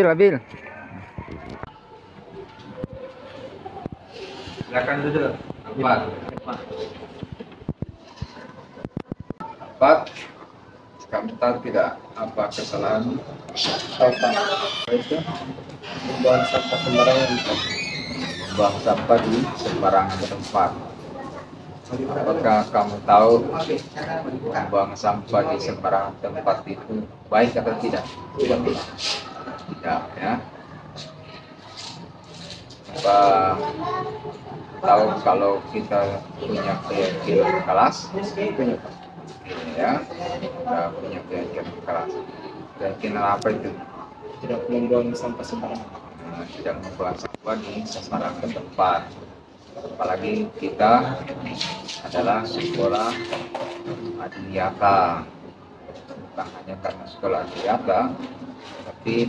Abil. Silakan duduk. Empat. Kamu tahu tidak apa kesalahan? Tahu Pak. Itu membuang sampah sembarangan. Buang sampah di sembarangan tempat. Apakah kamu tahu buang sampah di sembarangan tempat itu baik atau tidak? Tidak. Tidak, ya. Apa tahu kalau kita punya keyakinan kelas? Ya, kita punya keyakinan keras. Keyakinan apa itu? Tidak membuang sampah sembarangan. Tidak membuang sampah di sembarangan tempat. Apalagi kita adalah sekolah adiyata. Bukan hanya karena sekolah adiyata, tapi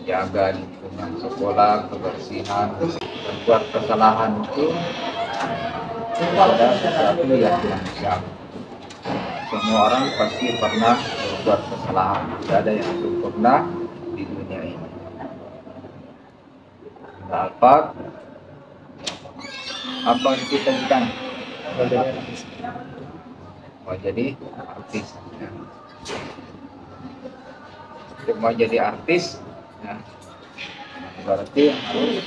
jaga lingkungan sekolah, kebersihan, membuat kesalahan itu ada sesuatu yang manusiawi. Semua orang pasti pernah membuat kesalahan. Tidak ada yang sempurna di dunia ini. Dapat apa yang kita inginkan? Mau jadi artis. Ya. Untuk mau jadi artis, ya, berarti harus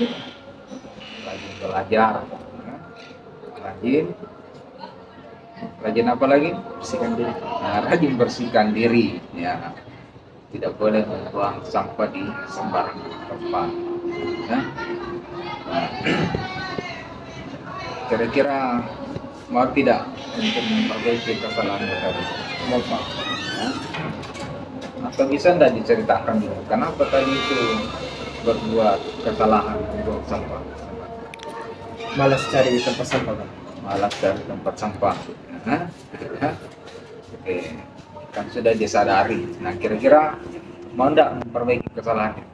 rajin belajar, ya. Rajin apa lagi? Bersihkan diri. Nah, rajin bersihkan diri, ya. Tidak boleh membuang sampah di sembarangan tempat, ya. Nah, kira-kira mau tidak untuk memperbaiki kesalahan tadi? Mau Pak. Ya. Atau bisa tidak diceritakan dulu kenapa tadi itu berbuat kesalahan membuang sampah? Malas cari tempat sampah Pak. Malas dari tempat sampah. Nah, ya. Oke, kan sudah disadari. Nah, kira-kira mau tidak memperbaiki kesalahannya?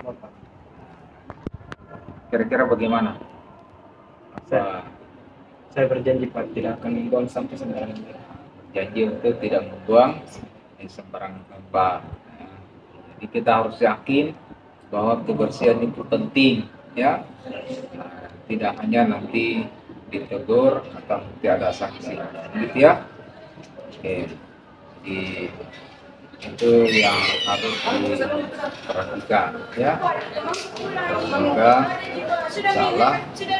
Mau Pak. Kira-kira bagaimana? Saya berjanji Pak tidak akan membuang sampah sembarangan. Janji untuk tidak membuang di sembarangan tempat. Ya. Jadi kita harus yakin bahwa kebersihan itu penting, ya. Nah, tidak hanya nanti ditegur atau nanti ada sanksi, gitu ya. Oke, jadi itu yang harus diperhatikan, ya. Semoga insyaallah kita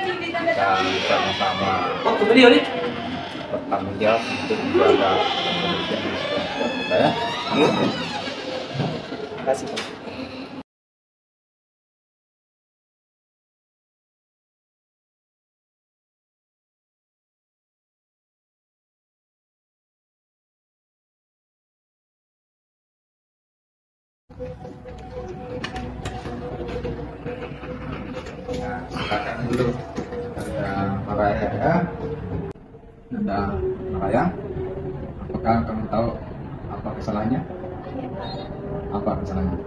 sama-sama bertanggung jawab untuk menjaga kebersihan di sekolah kita, ya. Terima kasih Pak. Nah, silakan dulu. Ada Maraya, ya. Ada Maraya. Apakah kamu tahu apa kesalahannya? Apa kesalahannya?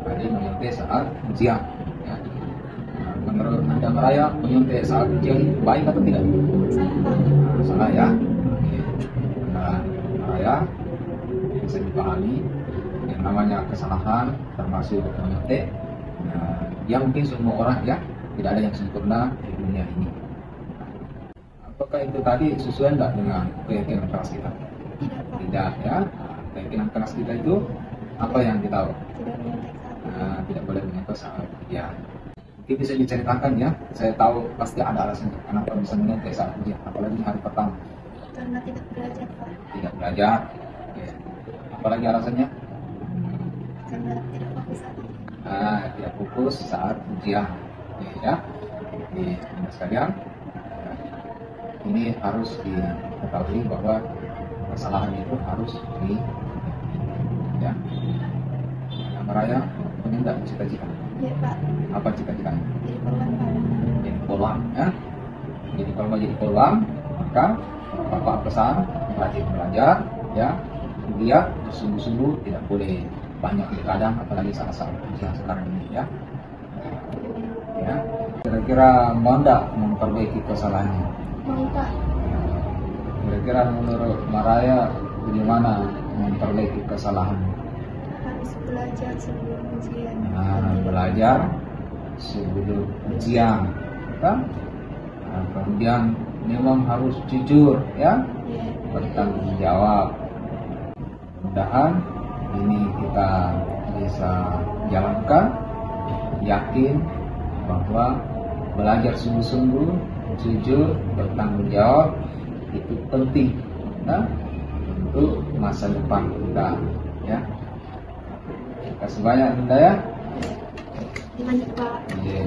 Tadi menyuntik saat ujian. Ya. Nah, menurut Anda Maraya, menyuntik saat ujian itu baik atau tidak? Nah, salah, ya. Oke. Nah, Maraya bisa dipahami yang namanya kesalahan termasuk menyuntik. Ya mungkin semua orang, ya, tidak ada yang sempurna di dunia ini. Apakah itu tadi sesuai enggak dengan keyakinan keras kita? Tidak, ya. Keyakinan keras kita itu apa yang kita tahu? Tidak boleh menyuntik saat ujian. Mungkin bisa diceritakan, ya. Saya tahu pasti ada alasannya kenapa bisa menyuntik saat ujian, apalagi hari pertama. Karena tidak belajar Pak. Tidak belajar. Ya. Apalagi alasannya? Karena tidak fokus saat ujian. Tidak fokus saat ujian, ya. Jadi sekalian, ini harus diketahui bahwa kesalahan itu harus ya. Nah, Maraya punya enggak cita-cita? Iya Pak. Apa cita-citanya? Jadi korban Pak. Jadi polwan, ya. Jadi kalau mau jadi polwan, maka Bapak pesan rajin belajar, ya. Lihat sungguh-sungguh, tidak boleh banyak kadang, apalagi saat-saat ujian sekarang ini, ya. Ya. Kira-kira mau enggak memperbaiki kesalahannya? Mau Pak. Kira-kira menurut Maraya bagaimana memperbaiki kesalahan? harus belajar sebelum ujian. Belajar sebelum ujian, kan? Kemudian memang harus jujur, ya, Ya. bertanggung jawab. Mudah-mudahan ini kita bisa jalankan, yakin bahwa belajar sungguh-sungguh, jujur, bertanggung jawab itu penting, nah, untuk masa depan kita, ya. Terima kasih banyak, Bunda, ya. Lanjut, Pak. Iya.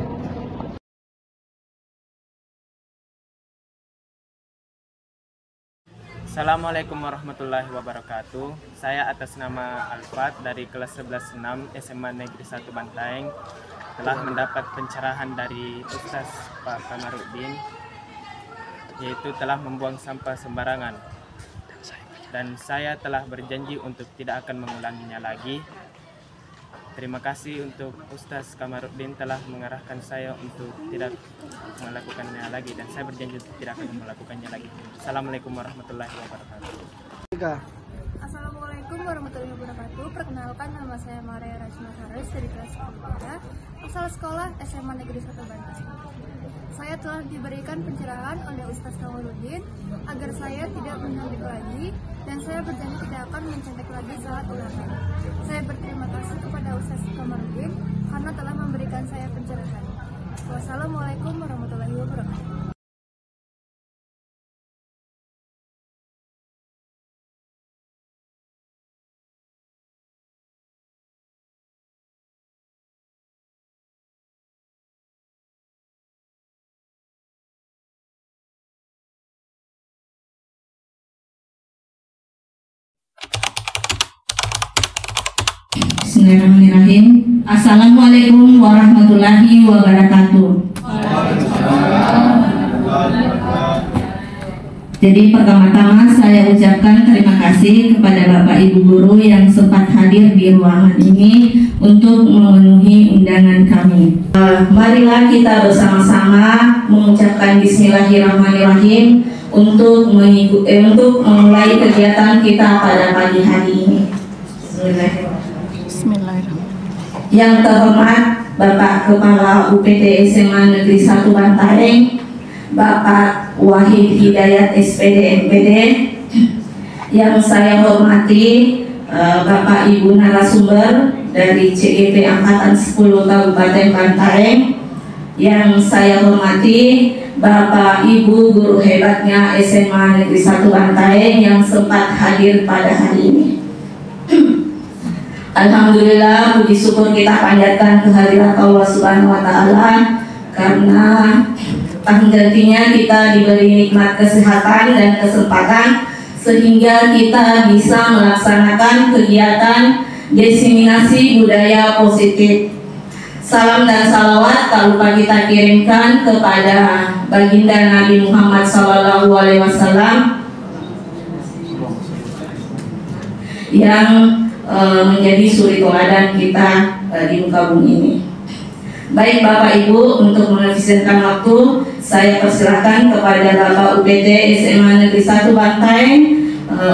Assalamualaikum warahmatullahi wabarakatuh. Saya atas nama Alfat dari kelas 11-6 SMA Negeri 1 Bantaeng telah mendapat pencerahan dari Ustaz Pak Kamarudin, yaitu telah membuang sampah sembarangan. Dan saya telah berjanji untuk tidak akan mengulanginya lagi. Terima kasih untuk Ustaz Kamarudin telah mengarahkan saya untuk tidak melakukannya lagi, dan saya berjanji untuk tidak akan melakukannya lagi. Assalamualaikum warahmatullahi wabarakatuh. Assalamualaikum warahmatullahi wabarakatuh. Perkenalkan, nama saya Maria Rajma Haris dari kelas 10 asal sekolah SMA Negeri 1 Bantaeng. Saya telah diberikan pencerahan oleh Ustaz Kamarudin agar saya tidak mencontek lagi, dan saya berjanji tidak akan mencontek lagi saat ulangan. Saya berterima kasih kepada Ustaz Kamarudin karena telah memberikan saya pencerahan. Wassalamualaikum warahmatullahi wabarakatuh. Bismillahirrahmanirrahim. Assalamualaikum warahmatullahi wabarakatuh. Jadi pertama-tama saya ucapkan terima kasih kepada Bapak Ibu Guru yang sempat hadir di ruangan ini untuk memenuhi undangan kami. Marilah kita bersama-sama mengucapkan Bismillahirrahmanirrahim untuk memulai kegiatan kita pada pagi hari ini. Bismillahirrahmanirrahim. Yang terhormat Bapak Kepala UPT SMA Negeri 1 Bantaeng, Bapak Wahid Hidayat SPD MPD, yang saya hormati Bapak Ibu narasumber dari CGP Angkatan 10 Kabupaten Bantaeng, yang saya hormati Bapak Ibu guru hebatnya SMA Negeri 1 Bantaeng yang sempat hadir pada hari ini. Alhamdulillah, puji syukur kita panjatkan kehadirat Allah Subhanahu wa Ta'ala, karena gantinya kita diberi nikmat kesehatan dan kesempatan sehingga kita bisa melaksanakan kegiatan diseminasi budaya positif. Salam dan salawat tak lupa kita kirimkan kepada baginda Nabi Muhammad SAW yang menjadi suri teladan kita di muka bumi ini. Baik Bapak Ibu, untuk mengefisienkan waktu, saya persilahkan kepada Bapak UPT SMA Negeri 1 Bantaeng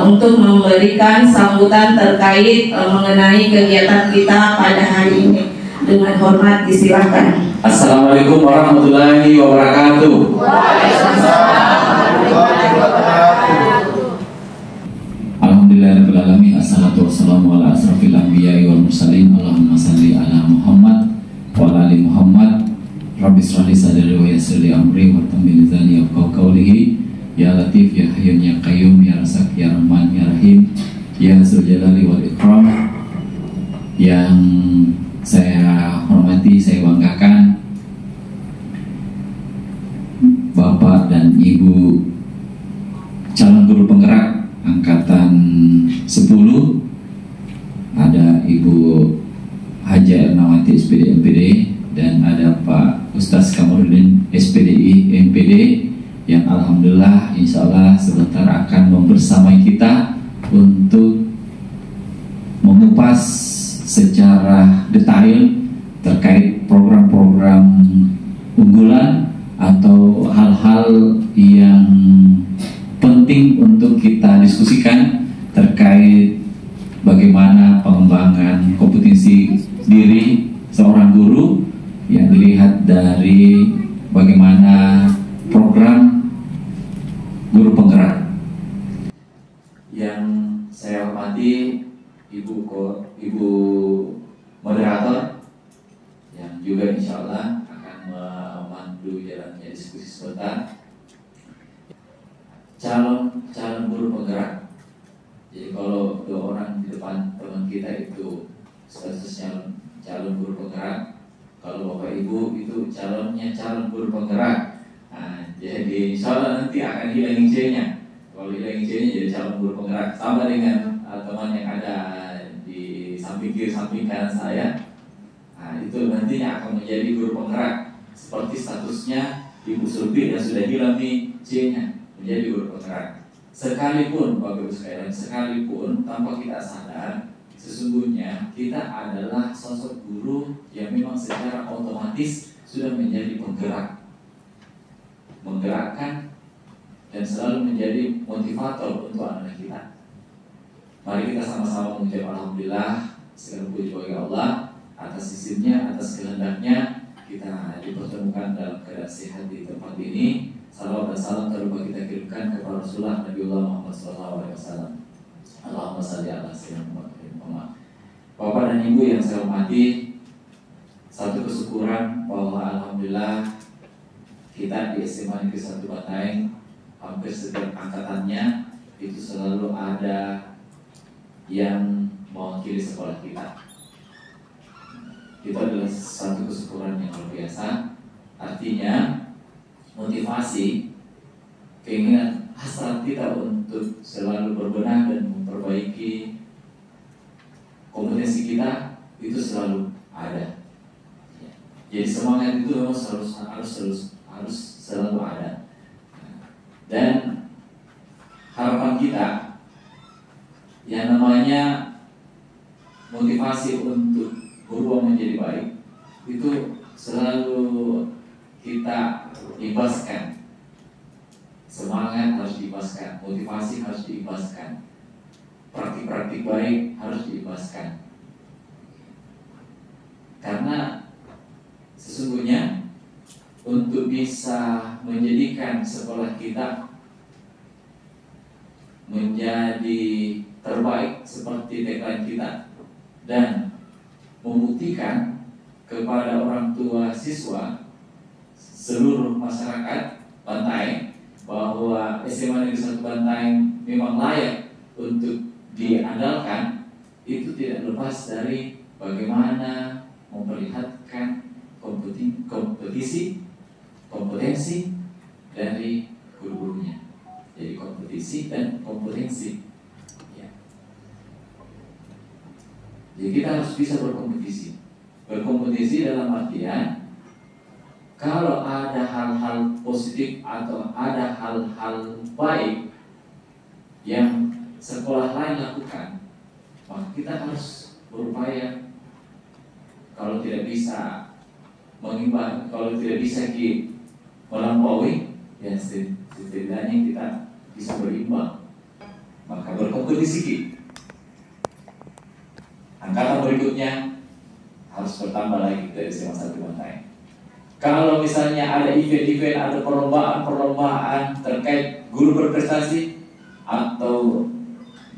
untuk memberikan sambutan terkait mengenai kegiatan kita pada hari ini. Dengan hormat disilakan. Assalamualaikum warahmatullahi wabarakatuh. Alhamdulillahirrahmanirrahim. Assalatu wassalamu ala asrafil anbiya'i wal mursalin. Allahumma salli ala Muhammad wa ala ali Muhammad. Rabbi shrah li sadri wa yassir li amri wa tamil lisani yafqahu qawli. Ya Latif, ya Hayyun, ya Qayyum, ya Rasak, ya Rahman, ya Rahim, ya Dzul Jalali wal Ikram. Yang saya hormati, saya banggakan Bapak dan Ibu calon guru penggerak Angkatan 10, ada Ibu Haja Ernawati SPD MPD, dan ada Pak Ustaz Kamarudin SPDI MPD, yang alhamdulillah insya Allah sebentar akan membersamai kita untuk mengupas secara detail terkait program-program unggulan atau hal-hal yang penting untuk kita diskusikan terkait bagaimana pengembangan melihat dari bagaimana program guru penggerak. Yang saya hormati Ibu moderator yang juga insya Allah akan memandu jalannya diskusi sebentar. Calon guru penggerak. Jadi kalau 2 orang di depan teman kita itu statusnya calon guru penggerak, kalau Bapak Ibu itu calon guru penggerak. Nah, jadi insya Allah nanti akan hilang C-nya. Kalau hilang C-nya jadi calon guru penggerak, sama dengan teman yang ada di samping kiri samping kanan saya. Nah, itu nantinya akan menjadi guru penggerak seperti statusnya Ibu Sulfi yang sudah hilang di C-nya, menjadi guru penggerak. Sekalipun Bapak Ibu sekalian, sekalipun tanpa kita sadar, sesungguhnya kita adalah sosok guru yang memang secara otomatis sudah menjadi penggerak, menggerakkan dan selalu menjadi motivator untuk anak kita. Mari kita sama-sama mengucap alhamdulillah, segala puji bagi Allah atas izinnya, atas kehendaknya kita dipertemukan dalam keadaan sehat di tempat ini. Salawat dan salam terlupa kita kirimkan kepada Rasulullah Nabiullah Muhammad SAW. Allahumma salli ala sayyidina Muhammad. Bapak dan Ibu yang saya hormati, satu kesyukuran bahwa alhamdulillah kita di SMA Negeri 1 Bantaeng hampir setiap angkatannya itu selalu ada yang mewakili sekolah kita. Itu adalah satu kesyukuran yang luar biasa. Artinya motivasi, keinginan hasrat kita untuk selalu berbenah dan memperbaiki kompetensi kita itu selalu ada. Jadi semangat itu memang harus selalu ada. Dan harapan kita yang namanya motivasi untuk berubah menjadi baik itu selalu kita ibaskan. Semangat harus diibaskan, motivasi harus diibaskan, praktik-praktik baik harus diibaskan. Karena sesungguhnya untuk bisa menjadikan sekolah kita menjadi terbaik seperti tagline kita dan membuktikan kepada orang tua siswa seluruh masyarakat Bantaeng bahwa SMA Negeri 1 Bantaeng memang layak untuk diandalkan, itu tidak lepas dari bagaimana memperlihatkan kompetensi dari guru-gurunya. Jadi kompetisi dan kompetensi. Ya. Jadi kita harus bisa berkompetisi. Berkompetisi dalam artian kalau ada hal-hal positif atau ada hal-hal baik yang sekolah lain lakukan, maka kita harus berupaya. Kalau tidak bisa mengimbang, kalau tidak bisa melampaui, ya setidaknya kita bisa berimbang. Maka berkompetisi. Angkatan berikutnya harus bertambah lagi dari SMA 1 Bantaeng. Kalau misalnya ada event-event, ada perlombaan terkait guru berprestasi atau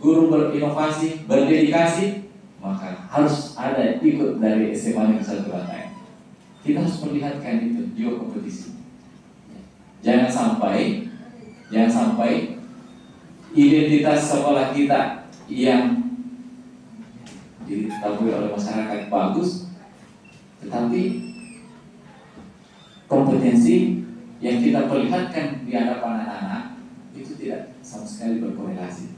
guru berinovasi, berdedikasi, maka harus ada ikut dari SMA Negeri 1 Bantaeng. Kita harus perlihatkan itu juga kompetisi. Jangan sampai identitas sekolah kita yang diketahui oleh masyarakat bagus, tetapi kompetensi yang kita perlihatkan di hadapan anak-anak itu tidak sama sekali berkorelasi.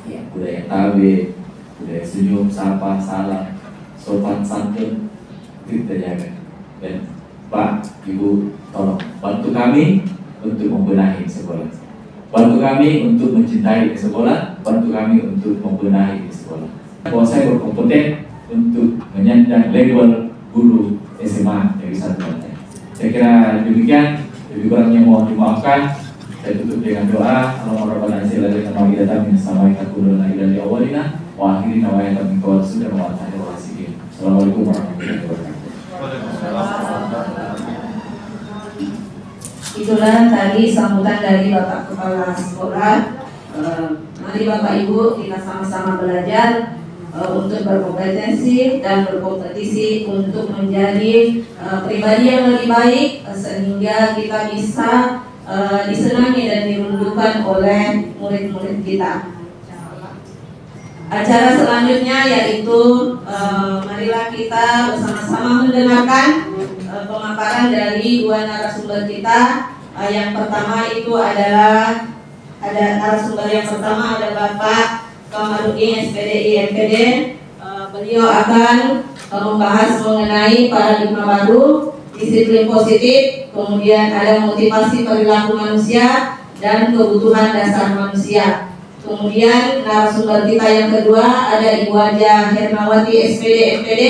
Ya, budaya tabe, budaya senyum, sapa, salam, sopan santun itu kita jaga. Dan Pak, Ibu, tolong bantu kami untuk membenahi sekolah. Bantu kami untuk mencintai sekolah, bantu kami untuk membenahi sekolah. Bahwa saya berkompeten untuk menyandang label guru SMA Negeri 1 Bantaeng. Saya kira demikian, lebih kurangnya mohon dimaafkan. Saya tutup dengan doa. Allahumma rabbana atina fid dunya hasanah wa qina adzabannar. Assalamualaikum warahmatullahi wabarakatuh. Itulah tadi sambutan dari Bapak Kepala Sekolah. Mari Bapak Ibu kita sama-sama belajar untuk berkompetensi dan berkompetisi untuk menjadi pribadi yang lebih baik sehingga kita bisa disenangi dan dirindukan oleh murid-murid kita. Acara selanjutnya yaitu marilah kita bersama-sama mendengarkan pemaparan dari dua narasumber kita. Yang pertama itu adalah narasumber yang pertama ada Bapak Kamarudin SPDI MPD. Beliau akan membahas mengenai paradigma baru, disiplin positif, kemudian ada motivasi perilaku manusia dan kebutuhan dasar manusia. Kemudian narasumber kita yang kedua ada Ibu Haja Hernawati SPD MPD.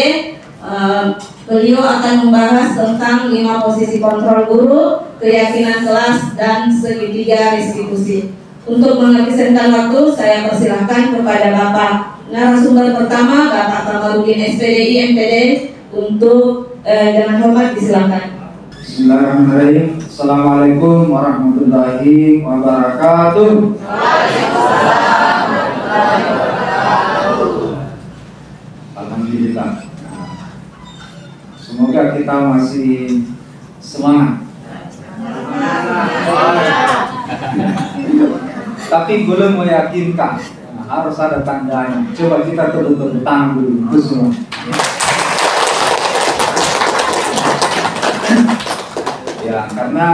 Beliau akan membahas tentang 5 posisi kontrol guru, keyakinan kelas, dan segitiga restitusi. Untuk menghabiskan waktu, saya persilahkan kepada Bapak narasumber pertama, Bapak Kamarudin SPDI MPD, untuk dengan hormat disilakan. Bismillahirrahmanirrahim. Assalamualaikum warahmatullahi wabarakatuh. Alhamdulillah. Semoga kita masih semangat. Tapi belum meyakinkan. Harus ada tandanya. Coba kita tepuk tangan dulu. Itu semua. Ya, karena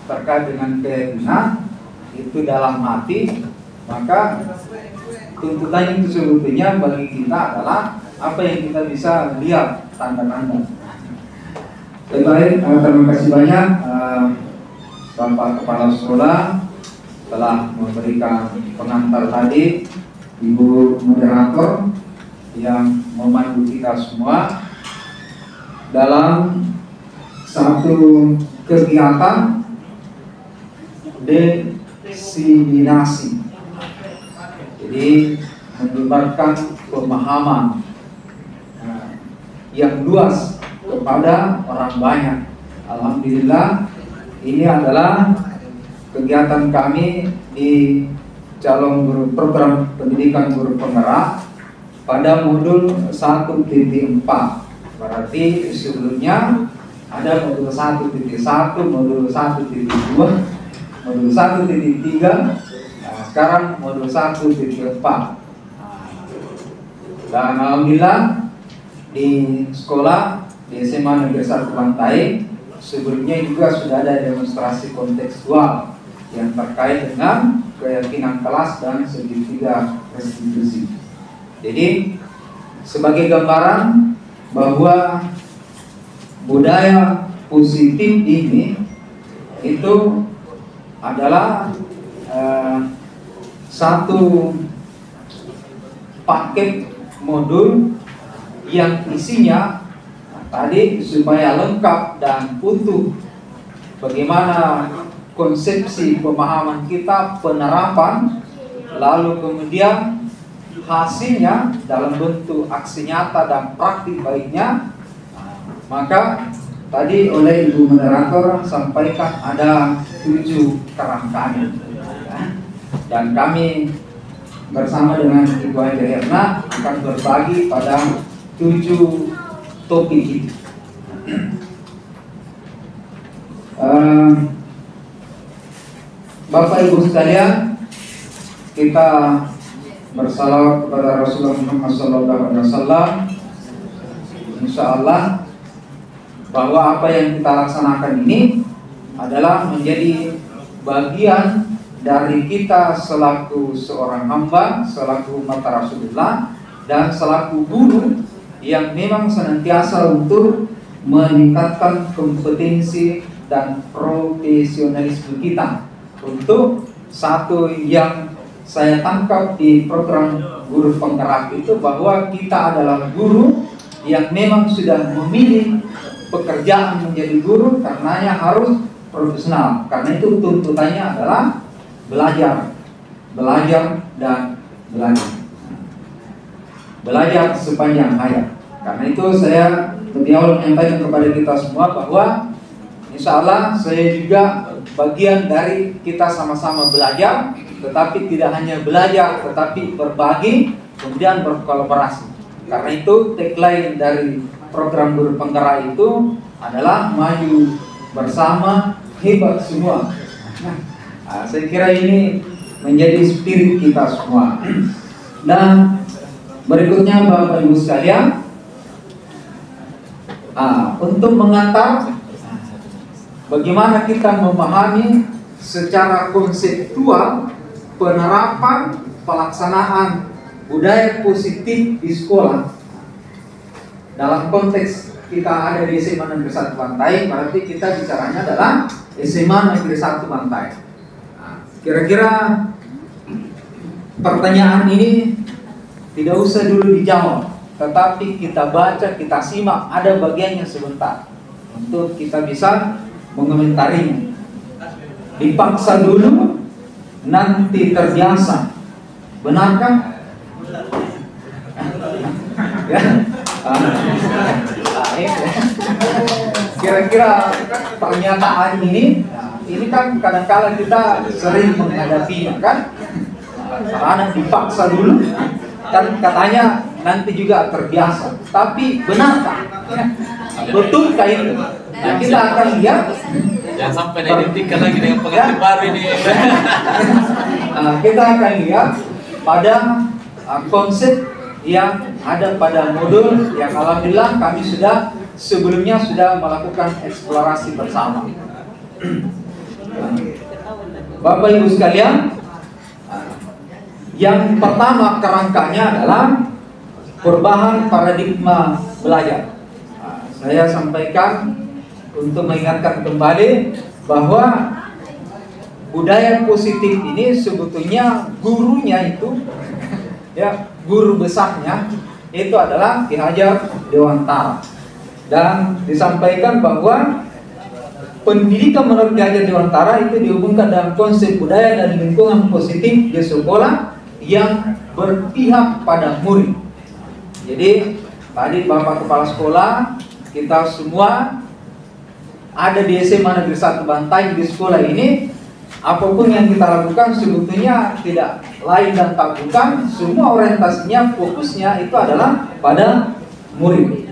terkait dengan keyakinan itu dalam hati, maka tuntutan itu sebetulnya bagi kita adalah apa yang kita bisa lihat tanda-tanda. Baik, terima kasih banyak Bapak Kepala Sekolah telah memberikan pengantar tadi, Ibu Moderator yang memandu kita semua dalam satu kegiatan diseminasi. Jadi menyebarkan pemahaman yang luas kepada orang banyak. Alhamdulillah, ini adalah kegiatan kami di calon guru program pendidikan guru penggerak pada modul 1.4. Berarti sebelumnya ada modul 1.1, modul 1.2, modul 1.3, sekarang modul 1.4. Dan alhamdulillah di sekolah di SMA Negeri 1 Bantaeng sebelumnya juga sudah ada demonstrasi kontekstual yang terkait dengan keyakinan kelas dan segitiga restitusi. Jadi sebagai gambaran bahwa budaya positif ini itu adalah satu paket modul yang isinya tadi supaya lengkap dan utuh bagaimana konsepsi pemahaman kita, penerapan, lalu kemudian hasilnya dalam bentuk aksi nyata dan praktik baiknya. Maka tadi oleh Ibu Moderator sampaikan ada 7 kerangkaan, dan kami bersama dengan Ibu Haja Herna akan berbagi pada 7 topik itu. Bapak Ibu sekalian, kita bersalawat kepada Rasulullah Muhammad SAW. Insya Allah bahwa apa yang kita laksanakan ini adalah menjadi bagian dari kita selaku seorang hamba, selaku umat Rasulullah, dan selaku guru yang memang senantiasa untuk meningkatkan kompetensi dan profesionalisme kita. Untuk satu yang saya tangkap di program guru penggerak itu bahwa kita adalah guru yang memang sudah memilih pekerjaan menjadi guru karenanya harus profesional. Karena itu tuntutannya adalah belajar dan belajar sepanjang hayat. Karena itu saya lebih awal menyampaikan kepada kita semua bahwa insya Allah saya juga bagian dari kita sama-sama belajar, tetapi tidak hanya belajar, tetapi berbagi, kemudian berkolaborasi. Karena itu tagline dari program guru penggerak itu adalah maju bersama, hebat semua. Nah, saya kira ini menjadi spirit kita semua. Dan berikutnya Bapak Ibu sekalian, untuk mengantar bagaimana kita memahami secara konseptual penerapan pelaksanaan budaya positif di sekolah. Dalam konteks kita ada di SMA Negeri 1 Bantaeng, berarti kita bicaranya adalah SMA Negeri 1 Bantaeng. Kira-kira pertanyaan ini tidak usah dulu dijawab, tetapi kita baca, kita simak, ada bagiannya sebentar untuk kita bisa mengomentarinya. Dipaksa dulu, nanti terbiasa. Benarkah? Ya. Kira-kira pernyataan ini kan kadang-kala kita sering menghadapinya kan. Anak dipaksa dulu, kan katanya nanti juga terbiasa. Tapi benarkah? Betulkah itu? Nah, kita akan lihat. Jangan sampai diidentikan lagi dengan pengantin baru ini. Kita akan lihat pada konsep yang ada pada modul yang alhamdulillah kami sebelumnya sudah melakukan eksplorasi bersama. Bapak Ibu sekalian, yang pertama kerangkanya adalah perubahan paradigma belajar. Saya sampaikan untuk mengingatkan kembali bahwa budaya positif ini sebetulnya gurunya itu ya, guru besarnya itu adalah Ki Hajar Dewantara. Dan disampaikan bahwa pendidikan menurut Ki Hajar Dewantara itu dihubungkan dalam konsep budaya dan lingkungan positif di sekolah yang berpihak pada murid. Jadi tadi Bapak Kepala Sekolah, kita semua ada di SMA Negeri 1 Bantaeng, di sekolah ini apapun yang kita lakukan sebetulnya tidak lain dan tak bukan, semua orientasinya, fokusnya itu adalah pada murid.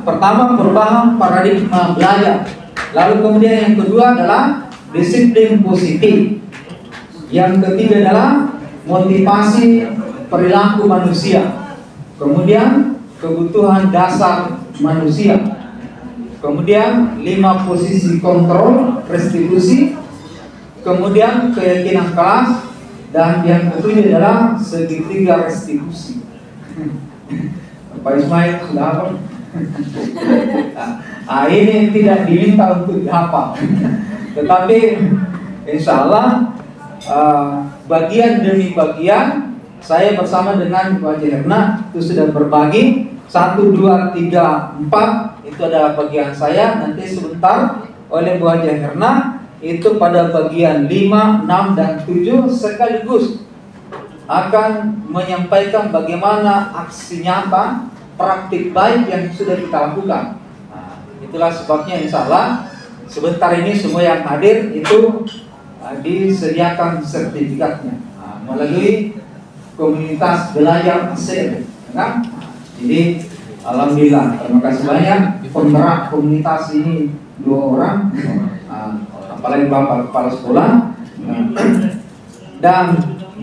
Pertama, perubahan paradigma belajar. Lalu kemudian yang kedua adalah disiplin positif. Yang ketiga adalah motivasi perilaku manusia. Kemudian kebutuhan dasar manusia. Kemudian 5 posisi kontrol restitusi. Kemudian keyakinan kelas, dan yang ketujuh adalah segitiga restitusi. Pak Ismail sudah apa? Ini tidak diminta untuk dihafal, tetapi insya Allah bagian demi bagian saya bersama dengan Bu Haji Herna itu sudah berbagi 1, 2, 3, 4 itu adalah bagian saya. Nanti sebentar oleh Bu Haji Herna itu pada bagian 5, 6, dan 7 sekaligus akan menyampaikan bagaimana aksi nyata praktik baik yang sudah kita lakukan. Itulah sebabnya insya Allah sebentar ini semua yang hadir itu disediakan sertifikatnya melalui komunitas belajar ASER, kan? Jadi alhamdulillah, terima kasih banyak penggerak komunitas ini 2 orang. Apalagi Bapak Kepala Sekolah. Dan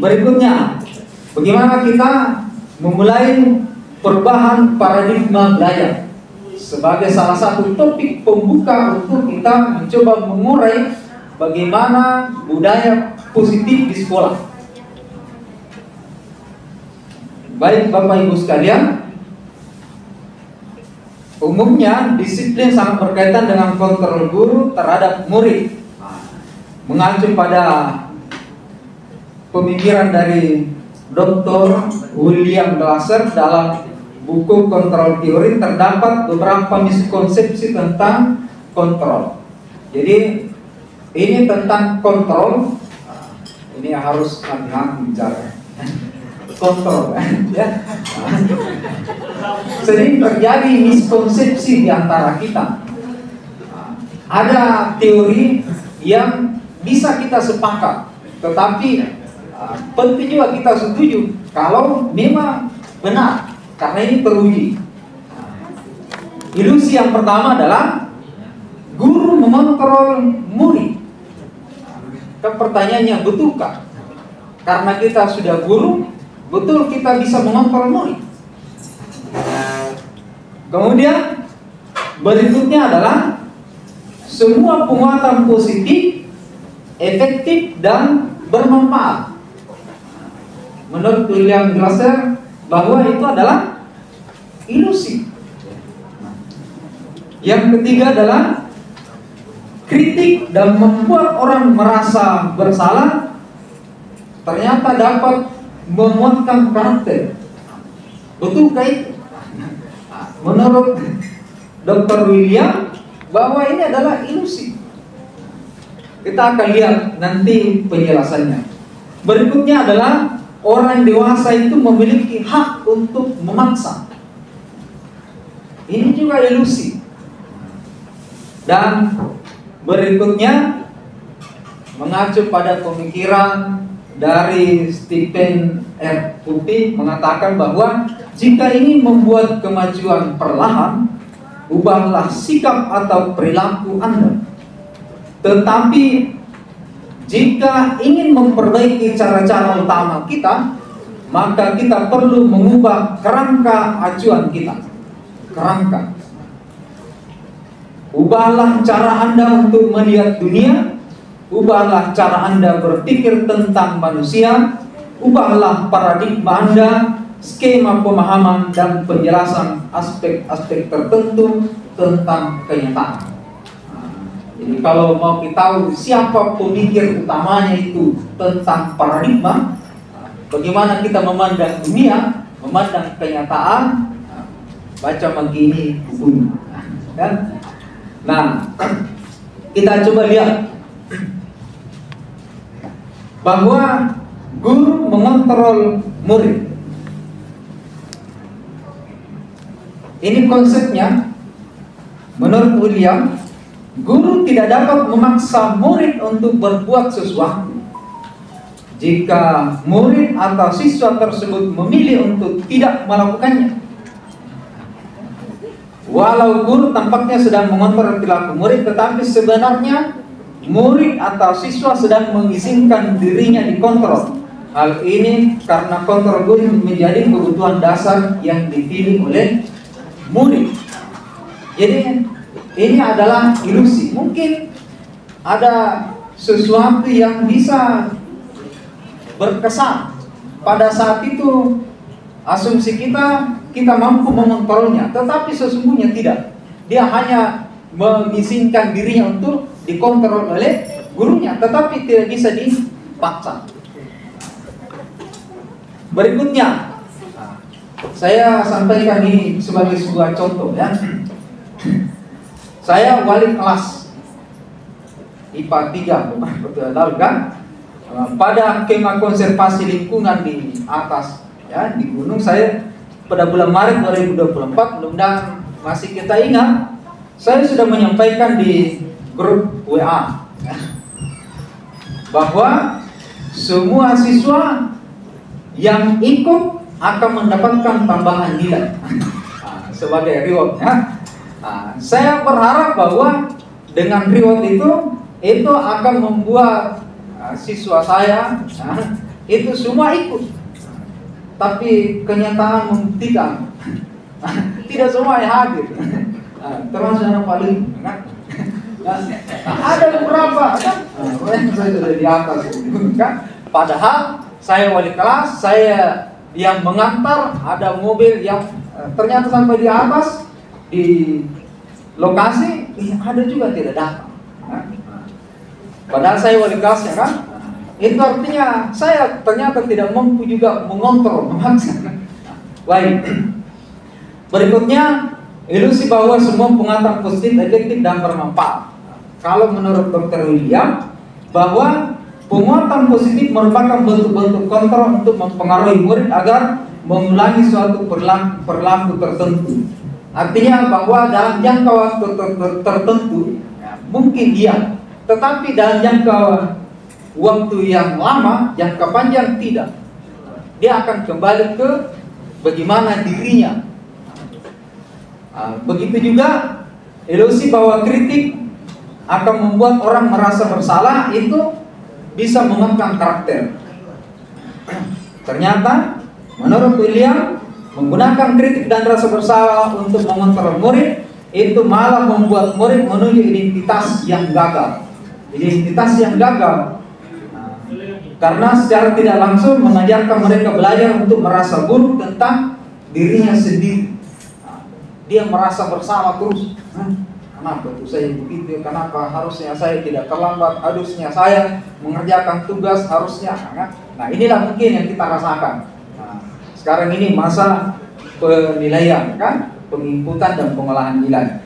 berikutnya, bagaimana kita memulai perubahan paradigma belajar sebagai salah satu topik pembuka untuk kita mencoba mengurai bagaimana budaya positif di sekolah. Baik Bapak Ibu sekalian, umumnya disiplin sangat berkaitan dengan kontrol guru terhadap murid. Mengacu pada pemikiran dari Dr. William Glasser dalam buku Kontrol Teori, terdapat beberapa miskonsepsi tentang kontrol. Jadi ini tentang kontrol, ini harus hati-hati bicara. kontrol, ya. Sering terjadi miskonsepsi di antara kita. Ada teori yang bisa kita sepakat, tetapi penting juga kita setuju kalau memang benar, karena ini teruji. Ilusi yang pertama adalah guru mengontrol murid. Pertanyaannya, betulkah? Karena kita sudah guru, betul kita bisa mengontrol murid? Kemudian berikutnya adalah semua penguatan positif, efektif, dan bermanfaat. Menurut William Glasser bahwa itu adalah ilusi. Yang ketiga adalah kritik dan membuat orang merasa bersalah ternyata dapat menguatkan karakter. Betulkah itu? Menurut Dr. William bahwa ini adalah ilusi. Kita akan lihat nanti penjelasannya. Berikutnya adalah orang dewasa itu memiliki hak untuk memaksa. Ini juga ilusi. Dan berikutnya mengacu pada pemikiran dari Stephen R. Covey mengatakan bahwa jika ingin membuat kemajuan perlahan, ubahlah sikap atau perilaku Anda. Tetapi jika ingin memperbaiki cara-cara utama kita, maka kita perlu mengubah kerangka acuan kita. Kerangka. Ubahlah cara Anda untuk melihat dunia, ubahlah cara Anda berpikir tentang manusia, ubahlah paradigma Anda, skema pemahaman dan penjelasan aspek-aspek tertentu tentang kenyataan. Jadi kalau mau kita tahu siapa pemikir utamanya itu tentang paradigma, bagaimana kita memandang dunia, memandang kenyataan, baca begini bukunya. Dan nah, kita coba lihat bahwa guru mengontrol murid. Ini konsepnya. Menurut William, guru tidak dapat memaksa murid untuk berbuat sesuatu. Jika murid atau siswa tersebut memilih untuk tidak melakukannya, walau guru tampaknya sedang mengontrol perilaku murid, tetapi sebenarnya murid atau siswa sedang mengizinkan dirinya dikontrol. Hal ini karena kontrol guru menjadi kebutuhan dasar yang dipilih oleh murid. Jadi ini adalah ilusi. Mungkin ada sesuatu yang bisa berkesan pada saat itu, asumsi kita mampu mengontrolnya, tetapi sesungguhnya tidak. Dia hanya mengizinkan dirinya untuk dikontrol oleh gurunya, tetapi tidak bisa dipaksa. Berikutnya, saya sampaikan ini sebagai sebuah contoh, ya. Saya wali kelas IPA 3 betul tahu kan? Pada kemah konservasi lingkungan di atas, ya, di gunung, saya pada bulan Maret 2024, mudah-mudahan masih kita ingat, saya sudah menyampaikan di grup WA bahwa semua siswa yang ikut akan mendapatkan tambahan nilai sebagai reward, ya. Saya berharap bahwa dengan reward itu akan membuat siswa saya itu semua ikut. Tapi kenyataan membuktikan tidak semua yang hadir, termasuk anak paling, kan? Ada beberapa, kan? Saya sudah di atas, kan? Padahal saya wali kelas, saya yang mengantar, ada mobil yang ternyata sampai di atas di lokasi, ada juga tidak datang. Padahal saya wali kelasnya, kan? Itu artinya saya ternyata tidak mampu juga mengontrol, memaksa. Baik. Berikutnya, ilusi bahwa semua penguatan positif, efektif, dan bermanfaat. Kalau menurut Dr. William, bahwa penguatan positif merupakan bentuk-bentuk kontrol untuk mempengaruhi murid agar mengulangi suatu perilaku tertentu. Artinya bahwa dalam jangka waktu tertentu mungkin iya, tetapi dalam jangka waktu yang lama, jangka panjang tidak. Dia akan kembali ke bagaimana dirinya. Begitu juga ilusi bahwa kritik akan membuat orang merasa bersalah, itu bisa mengembangkan karakter. Ternyata menurut William, menggunakan kritik dan rasa bersalah untuk mengontrol murid itu malah membuat murid menuju identitas yang gagal. Identitas yang gagal karena secara tidak langsung mengajarkan mereka belajar untuk merasa buruk tentang dirinya sendiri. Dia merasa bersalah terus. Kenapa tuh saya begitu? Kenapa harusnya saya tidak terlambat? Harusnya saya mengerjakan tugas harusnya. Nah, inilah mungkin yang kita rasakan. Sekarang ini masa penilaian, kan, penginputan dan pengolahan nilai.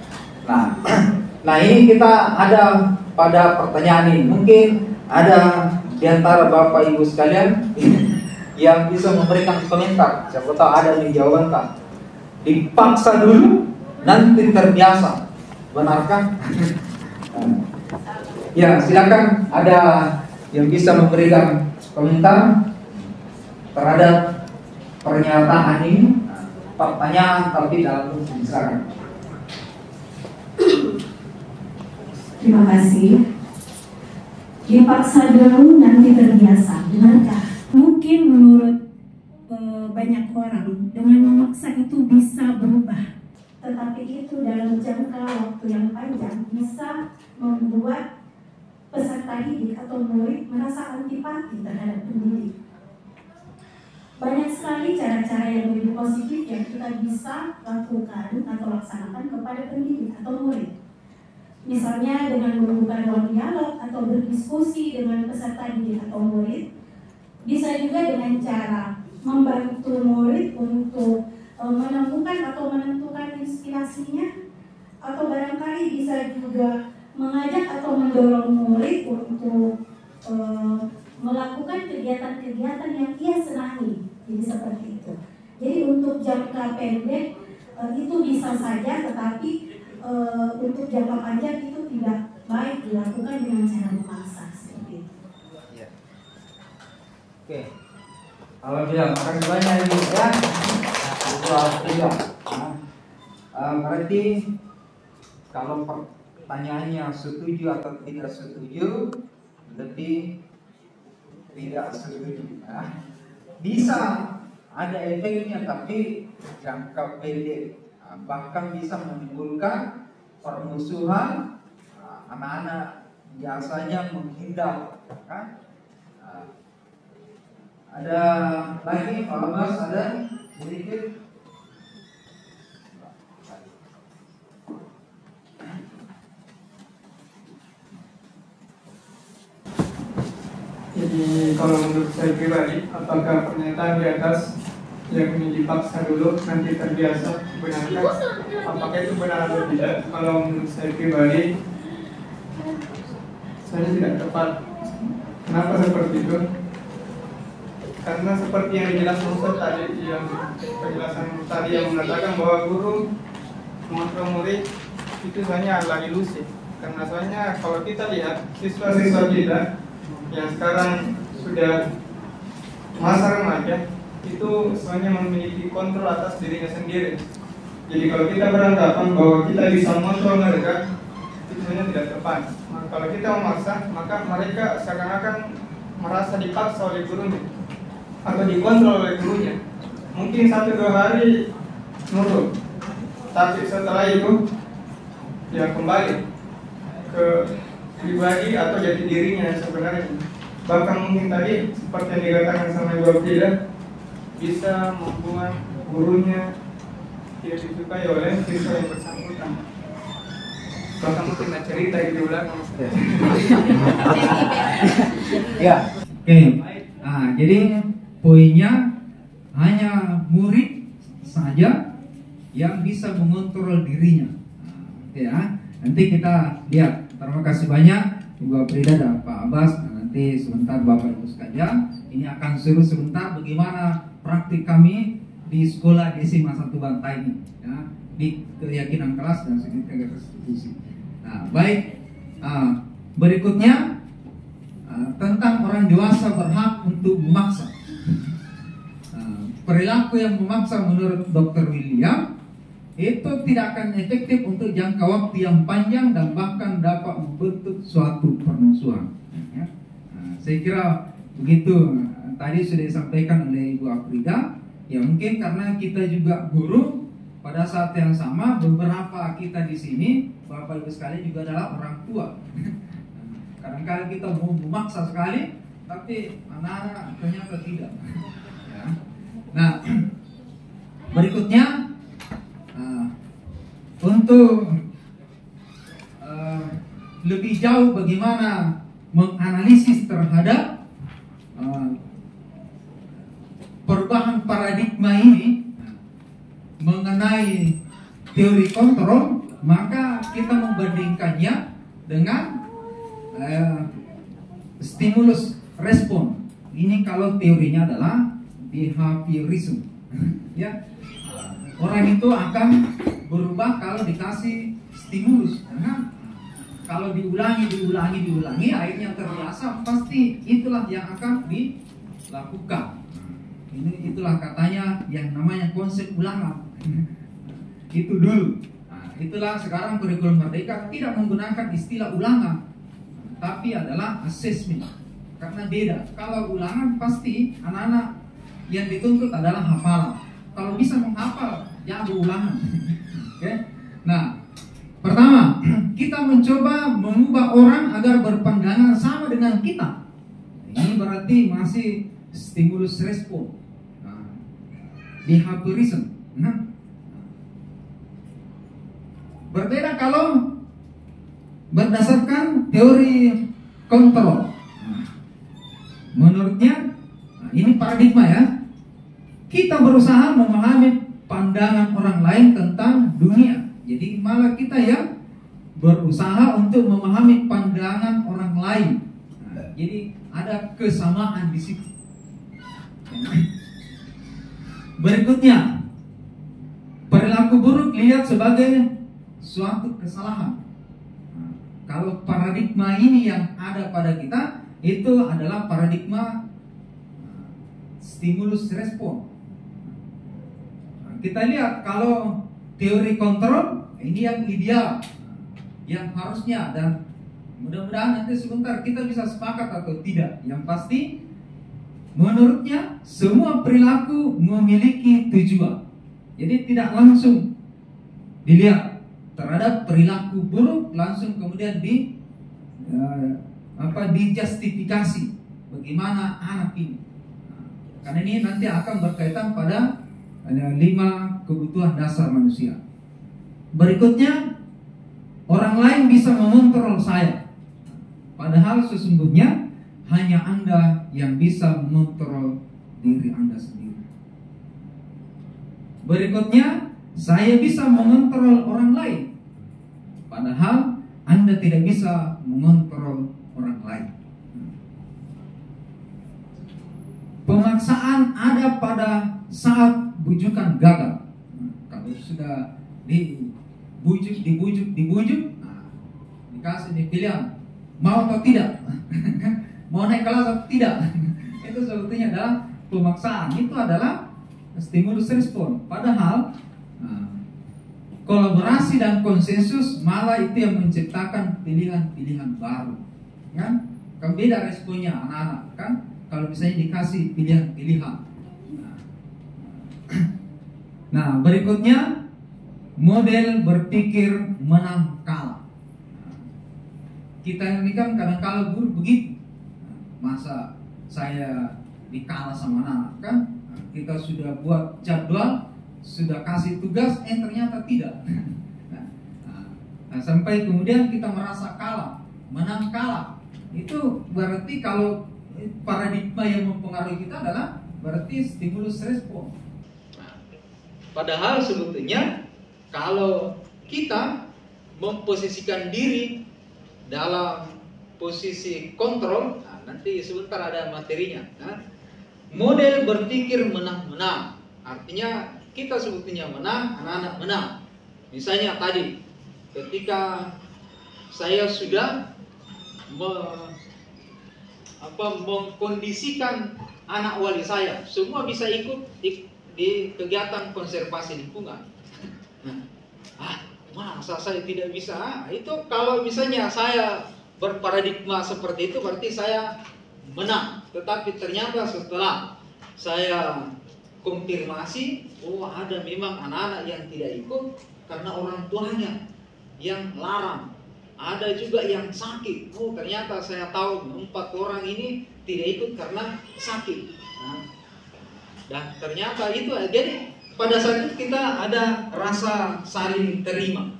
Nah ini kita ada pada pertanyaan ini. Mungkin ada di antara Bapak Ibu sekalian yang bisa memberikan komentar. Siapa tahu ada nih jawaban tak. Dipaksa dulu, nanti terbiasa. Benarkah? Ya, silakan ada yang bisa memberikan komentar terhadap pernyataan ini. Pertanyaan tapi dalam bentuk silakan. Terima kasih. Dipaksa dulu nanti terbiasa, benarkah? Mungkin menurut banyak orang dengan memaksa itu bisa berubah, tetapi itu dalam jangka waktu yang panjang bisa membuat peserta didik atau murid merasa antipati terhadap pendidik. Banyak sekali cara-cara yang lebih positif yang kita bisa lakukan atau laksanakan kepada pendidik atau murid. Misalnya dengan membuka ruang dialog atau berdiskusi dengan peserta didik atau murid. Bisa juga dengan cara membantu murid untuk menemukan atau menentukan inspirasinya. Atau barangkali bisa juga mengajak atau mendorong murid untuk melakukan kegiatan-kegiatan yang ia senangi. Jadi seperti itu. Jadi untuk jangka pendek itu bisa saja, tetapi untuk jangka panjang itu tidak baik dilakukan dengan cara memaksa seperti itu. Ya. Oke. Alhamdulillah, makasih banyak Ibu ya. Alhamdulillah. Berarti kalau pertanyaannya setuju atau tidak setuju, lebih tidak setuju. Bisa ada efeknya tapi jangka pendek, bahkan bisa menimbulkan permusuhan. Anak-anak biasanya menghindar, kan? Ada lagi Pak Abbas, ada sedikit. Jadi kalau menurut saya pribadi, apakah pernyataan di atas yang ini dipaksa dulu nanti terbiasa, benarkah? Apakah itu benar atau tidak? Kalau menurut saya pribadi, saya tidak tepat. Kenapa seperti itu? Karena seperti yang dijelaskan Ustaz tadi, yang penjelasan tadi yang mengatakan bahwa guru mengontrol murid itu hanya adalah ilusi. Karena soalnya kalau kita lihat siswa-siswa kita yang sekarang sudah masa remaja itu semuanya memiliki kontrol atas dirinya sendiri. Jadi kalau kita beranggapan bahwa kita bisa mengontrol mereka, itu sebenarnya tidak tepat. Kalau kita memaksa, maka mereka seakan-akan merasa dipaksa oleh gurunya atau dikontrol oleh gurunya. Mungkin 1-2 hari nurut, tapi setelah itu dia kembali ke pribadi atau jati dirinya sebenarnya. Bahkan mungkin tadi seperti yang dikatakan sama Ibu Abdilah, bisa membuat gurunya tidak disukai oleh siswa yang bersangkutan. Bahkan mungkin cerita itu ulang. Ya, oke. Nah, jadi poinnya hanya murid saja yang bisa mengontrol dirinya. Nah, ya. Nanti kita lihat. Terima kasih banyak Ibu Aprida dan Pak Abbas. Nah, Nanti sebentar Bapak Ibu sekalian, ini akan seru sebentar bagaimana praktik kami di sekolah di SMA 1 Bantai ini, ya, di keyakinan kelas dan segitiga restitusi. Nah, baik, berikutnya tentang orang dewasa berhak untuk memaksa. Perilaku yang memaksa menurut Dr. William itu tidak akan efektif untuk jangka waktu yang panjang dan bahkan dapat membentuk suatu permusuhan. Ya. Saya kira begitu. Tadi sudah disampaikan oleh Ibu Afrida. Ya mungkin karena kita juga guru, pada saat yang sama beberapa kita di sini, Bapak Ibu sekalian juga adalah orang tua. Kadang-kadang kita mau memaksa sekali, tapi anak-anak ternyata tidak. Ya. Nah, berikutnya untuk lebih jauh bagaimana menganalisis terhadap perubahan paradigma ini mengenai teori kontrol, maka kita membandingkannya dengan stimulus respon. Ini kalau teorinya adalah behaviorism. Ya, orang itu akan berubah kalau dikasih stimulus. Karena kalau diulangi, akhirnya terbiasa, pasti itulah yang akan dilakukan. Itulah katanya yang namanya konsep ulangan. Itu dulu. Nah, itulah sekarang kurikulum Merdeka tidak menggunakan istilah ulangan, tapi adalah assessment. Karena beda. Kalau ulangan pasti anak-anak yang dituntut adalah hafalan. Kalau bisa menghafal, jangan berulangan. Okay? Nah, pertama, kita mencoba mengubah orang agar berpandangan sama dengan kita. Ini berarti masih stimulus respon. Behaviorism. Nah, berbeda kalau berdasarkan teori kontrol. Menurutnya, ini paradigma ya. Kita berusaha memahami pandangan orang lain tentang dunia. Jadi malah kita yang berusaha untuk memahami pandangan orang lain. Nah, jadi ada kesamaan di situ. Berikutnya, perilaku buruk lihat sebagai suatu kesalahan. Nah, kalau paradigma ini yang ada pada kita, itu adalah paradigma stimulus respon. Nah, kita lihat kalau teori kontrol ini yang ideal, yang harusnya, dan mudah-mudahan nanti sebentar kita bisa sepakat atau tidak. Yang pasti menurutnya semua perilaku memiliki tujuan. Jadi tidak langsung dilihat terhadap perilaku buruk langsung kemudian dijustifikasi bagaimana anak ini. Karena ini nanti akan berkaitan pada 5 kebutuhan dasar manusia. Berikutnya, orang lain bisa mengontrol saya. Padahal sesungguhnya hanya Anda yang bisa mengontrol diri Anda sendiri. Berikutnya, saya bisa mengontrol orang lain. Padahal Anda tidak bisa mengontrol orang lain. Pemaksaan ada pada saat bujukan gagal. Kalau sudah dibujuk, dikasih pilihan, mau atau tidak, mau naik kelas atau tidak, itu sebetulnya adalah pemaksaan. Itu adalah stimulus respon. Padahal kolaborasi dan konsensus malah itu yang menciptakan pilihan-pilihan baru. Kan beda responnya anak-anak kan. Kalau misalnya dikasih pilihan-pilihan. Nah, berikutnya model berpikir menang kalah. Kita ini kan kadang-kala guru begitu. Masa saya dikalah sama anak kan? Kita sudah buat jadwal, sudah kasih tugas, ternyata tidak. Nah, sampai kemudian kita merasa kalah, menang kalah. Itu berarti kalau paradigma yang mempengaruhi kita adalah berarti stimulus respon. Padahal sebetulnya kalau kita memposisikan diri dalam posisi kontrol, nah, nanti sebentar ada materinya. Nah, model berpikir menang-menang, artinya kita sebetulnya menang, anak-anak menang. Misalnya tadi, ketika saya sudah mengkondisikan anak wali saya, semua bisa ikut di kegiatan konservasi lingkungan. Masa saya tidak bisa? Itu kalau misalnya saya berparadigma seperti itu, berarti saya menang. Tetapi ternyata setelah saya konfirmasi, ada memang anak-anak yang tidak ikut karena orang tuanya yang larang. Ada juga yang sakit. Ternyata saya tahu 4 orang ini tidak ikut karena sakit. Dan ternyata itu, jadi pada saat itu kita ada rasa saling terima.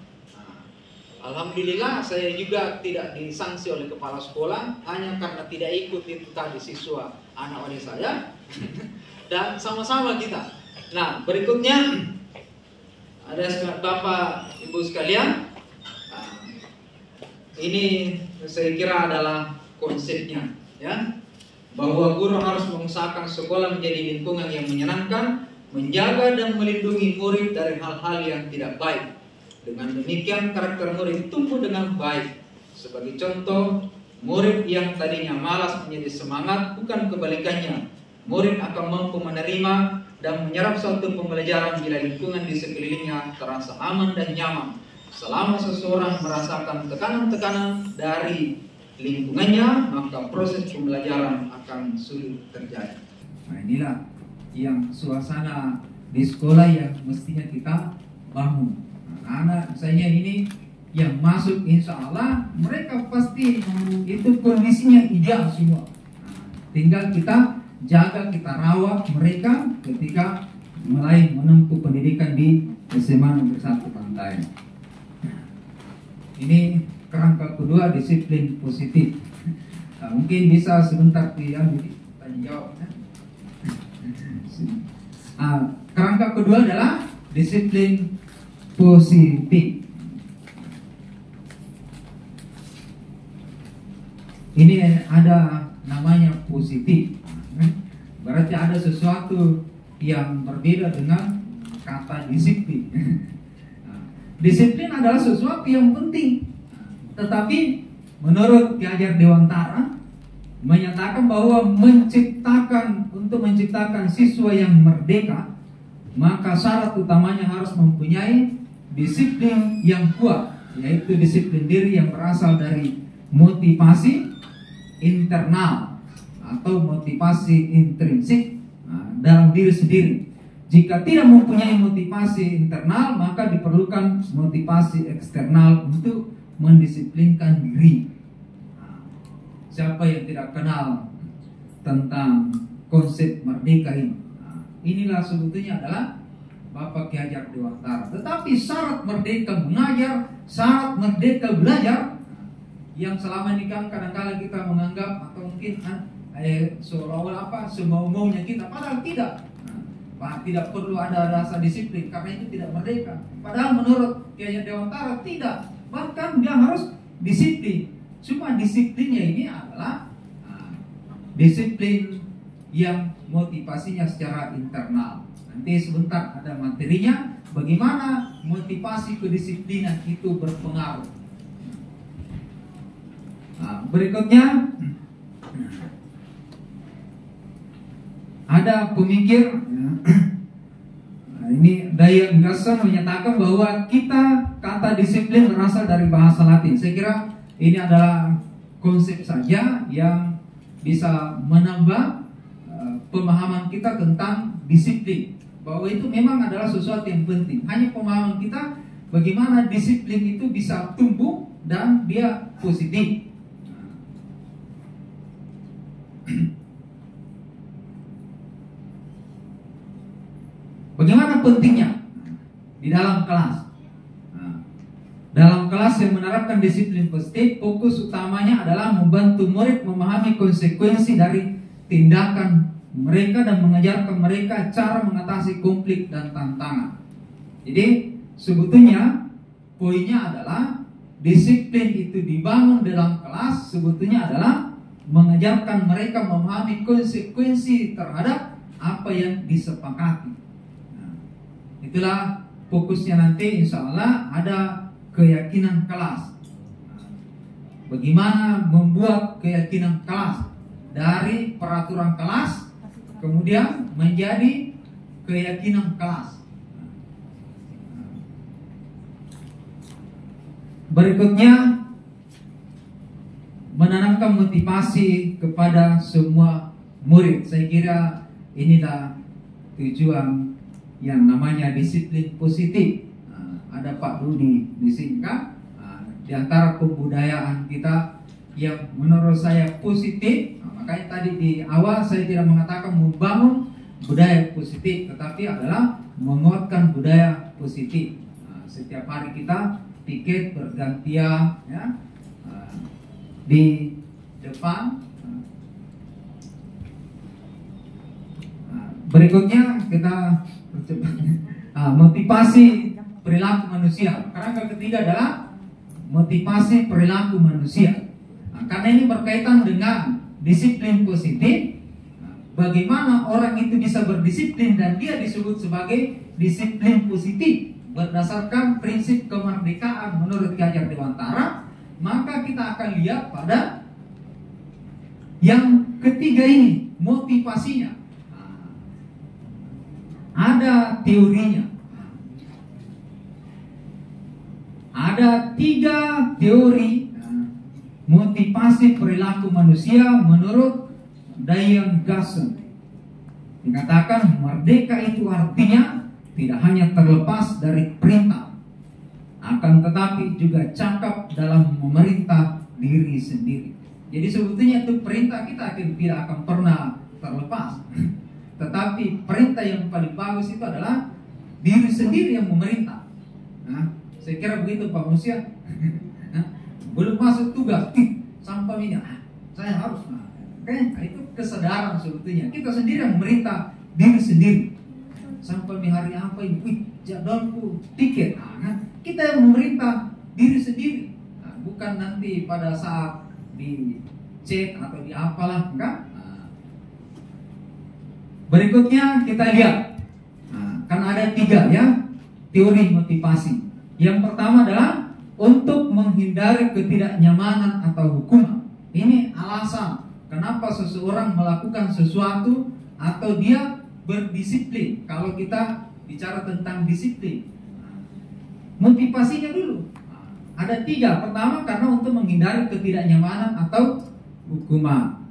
Alhamdulillah saya juga tidak disanksi oleh kepala sekolah hanya karena tidak ikut itu tadi siswa anak wali saya. Dan sama-sama kita. Nah, berikutnya ada Bapak Ibu sekalian. Ini saya kira adalah konsepnya, ya, bahwa guru harus mengusahakan sekolah menjadi lingkungan yang menyenangkan, menjaga dan melindungi murid dari hal-hal yang tidak baik. Dengan demikian karakter murid tumbuh dengan baik. Sebagai contoh, murid yang tadinya malas menjadi semangat, bukan kebalikannya. Murid akan mampu menerima dan menyerap suatu pembelajaran bila lingkungan di sekelilingnya terasa aman dan nyaman. Selama seseorang merasakan tekanan-tekanan dari lingkungannya, maka proses pembelajaran akan sulit terjadi. Nah, inilah yang suasana di sekolah yang mestinya kita bangun. Anak misalnya ini yang masuk, insya Allah mereka pasti itu kondisinya ideal semua. Tinggal kita jaga, kita rawat mereka ketika mulai menempuh pendidikan di SMA Negeri 1 Bantaeng. Ini kerangka kedua, disiplin positif. Nah, mungkin bisa sebentar tanya jawab. Kerangka kedua adalah disiplin positif. Ini ada namanya positif. Berarti ada sesuatu yang berbeda dengan kata disiplin. Disiplin adalah sesuatu yang penting, tetapi menurut Ki Hajar Dewantara menyatakan bahwa untuk menciptakan siswa yang merdeka, maka syarat utamanya harus mempunyai disiplin yang kuat, yaitu disiplin diri yang berasal dari motivasi internal atau motivasi intrinsik dalam diri sendiri. Jika tidak mempunyai motivasi internal, maka diperlukan motivasi eksternal untuk mendisiplinkan diri. Siapa yang tidak kenal tentang konsep merdeka ini? Inilah sebetulnya adalah Bapak Ki Hajar Dewantara. Tetapi syarat merdeka mengajar, syarat merdeka belajar, yang selama ini kan kadang-kadang kita menganggap atau mungkin seolah-olah semau-maunya kita, padahal tidak. Tidak perlu ada rasa disiplin karena itu tidak merdeka. Padahal menurut Ki Hajar Dewantara tidak, bahkan dia harus disiplin. Cuma disiplinnya ini adalah disiplin yang motivasinya secara internal. Nanti sebentar ada materinya bagaimana motivasi kedisiplinan itu berpengaruh. Berikutnya ada pemikir, ini Dayan Gasson menyatakan bahwa kata disiplin berasal dari bahasa Latin. Saya kira ini adalah konsep saja yang bisa menambah pemahaman kita tentang disiplin, bahwa itu memang adalah sesuatu yang penting. Hanya pemahaman kita bagaimana disiplin itu bisa tumbuh dan dia positif. Bagaimana pentingnya di dalam kelas? Dalam kelas yang menerapkan disiplin positif, fokus utamanya adalah membantu murid memahami konsekuensi dari tindakan mereka dan mengajarkan mereka cara mengatasi konflik dan tantangan. Jadi sebetulnya poinnya adalah disiplin itu dibangun dalam kelas sebetulnya adalah mengajarkan mereka memahami konsekuensi terhadap apa yang disepakati. Nah, itulah fokusnya nanti, insya Allah ada keyakinan kelas. Nah, bagaimana membuat keyakinan kelas dari peraturan kelas kemudian menjadi keyakinan kelas. Berikutnya, menanamkan motivasi kepada semua murid. Saya kira inilah tujuan yang namanya disiplin positif. Ada Pak Dudi di sini kan. Di antara kebudayaan kita yang menurut saya positif, makanya tadi di awal saya tidak mengatakan membangun budaya positif, tetapi adalah menguatkan budaya positif. Setiap hari kita tiket bergantian, ya, di depan. Berikutnya kita motivasi perilaku manusia. Kerangka ketiga adalah motivasi perilaku manusia. Karena ini berkaitan dengan disiplin positif. Bagaimana orang itu bisa berdisiplin dan dia disebut sebagai disiplin positif berdasarkan prinsip kemerdekaan menurut Ki Hajar Dewantara. Maka kita akan lihat pada yang ketiga ini, motivasinya. Ada teorinya. Ada 3 teori motivasi perilaku manusia menurut Diane Garson. Dikatakan merdeka itu artinya tidak hanya terlepas dari perintah, akan tetapi juga cakap dalam memerintah diri sendiri. Jadi sebetulnya itu perintah kita tidak akan pernah terlepas. Tetapi perintah yang paling bagus itu adalah diri sendiri yang memerintah. Nah, saya kira begitu Pak Manusia. Belum masuk tugas, sampai minyak, saya harus. Nah, itu kesadaran sebetulnya. Kita sendiri yang memerintah diri sendiri. Sampai hari apa ini, jadwalku tiket. Nah, kita yang memerintah diri sendiri. Nah, bukan nanti pada saat di chat atau di apalah, enggak. Nah, berikutnya kita lihat. Nah, kan ada 3 ya teori motivasi. Yang pertama adalah untuk menghindari ketidaknyamanan atau hukuman. Ini alasan kenapa seseorang melakukan sesuatu atau dia berdisiplin. Kalau kita bicara tentang disiplin, motivasinya dulu ada 3. Pertama, karena untuk menghindari ketidaknyamanan atau hukuman.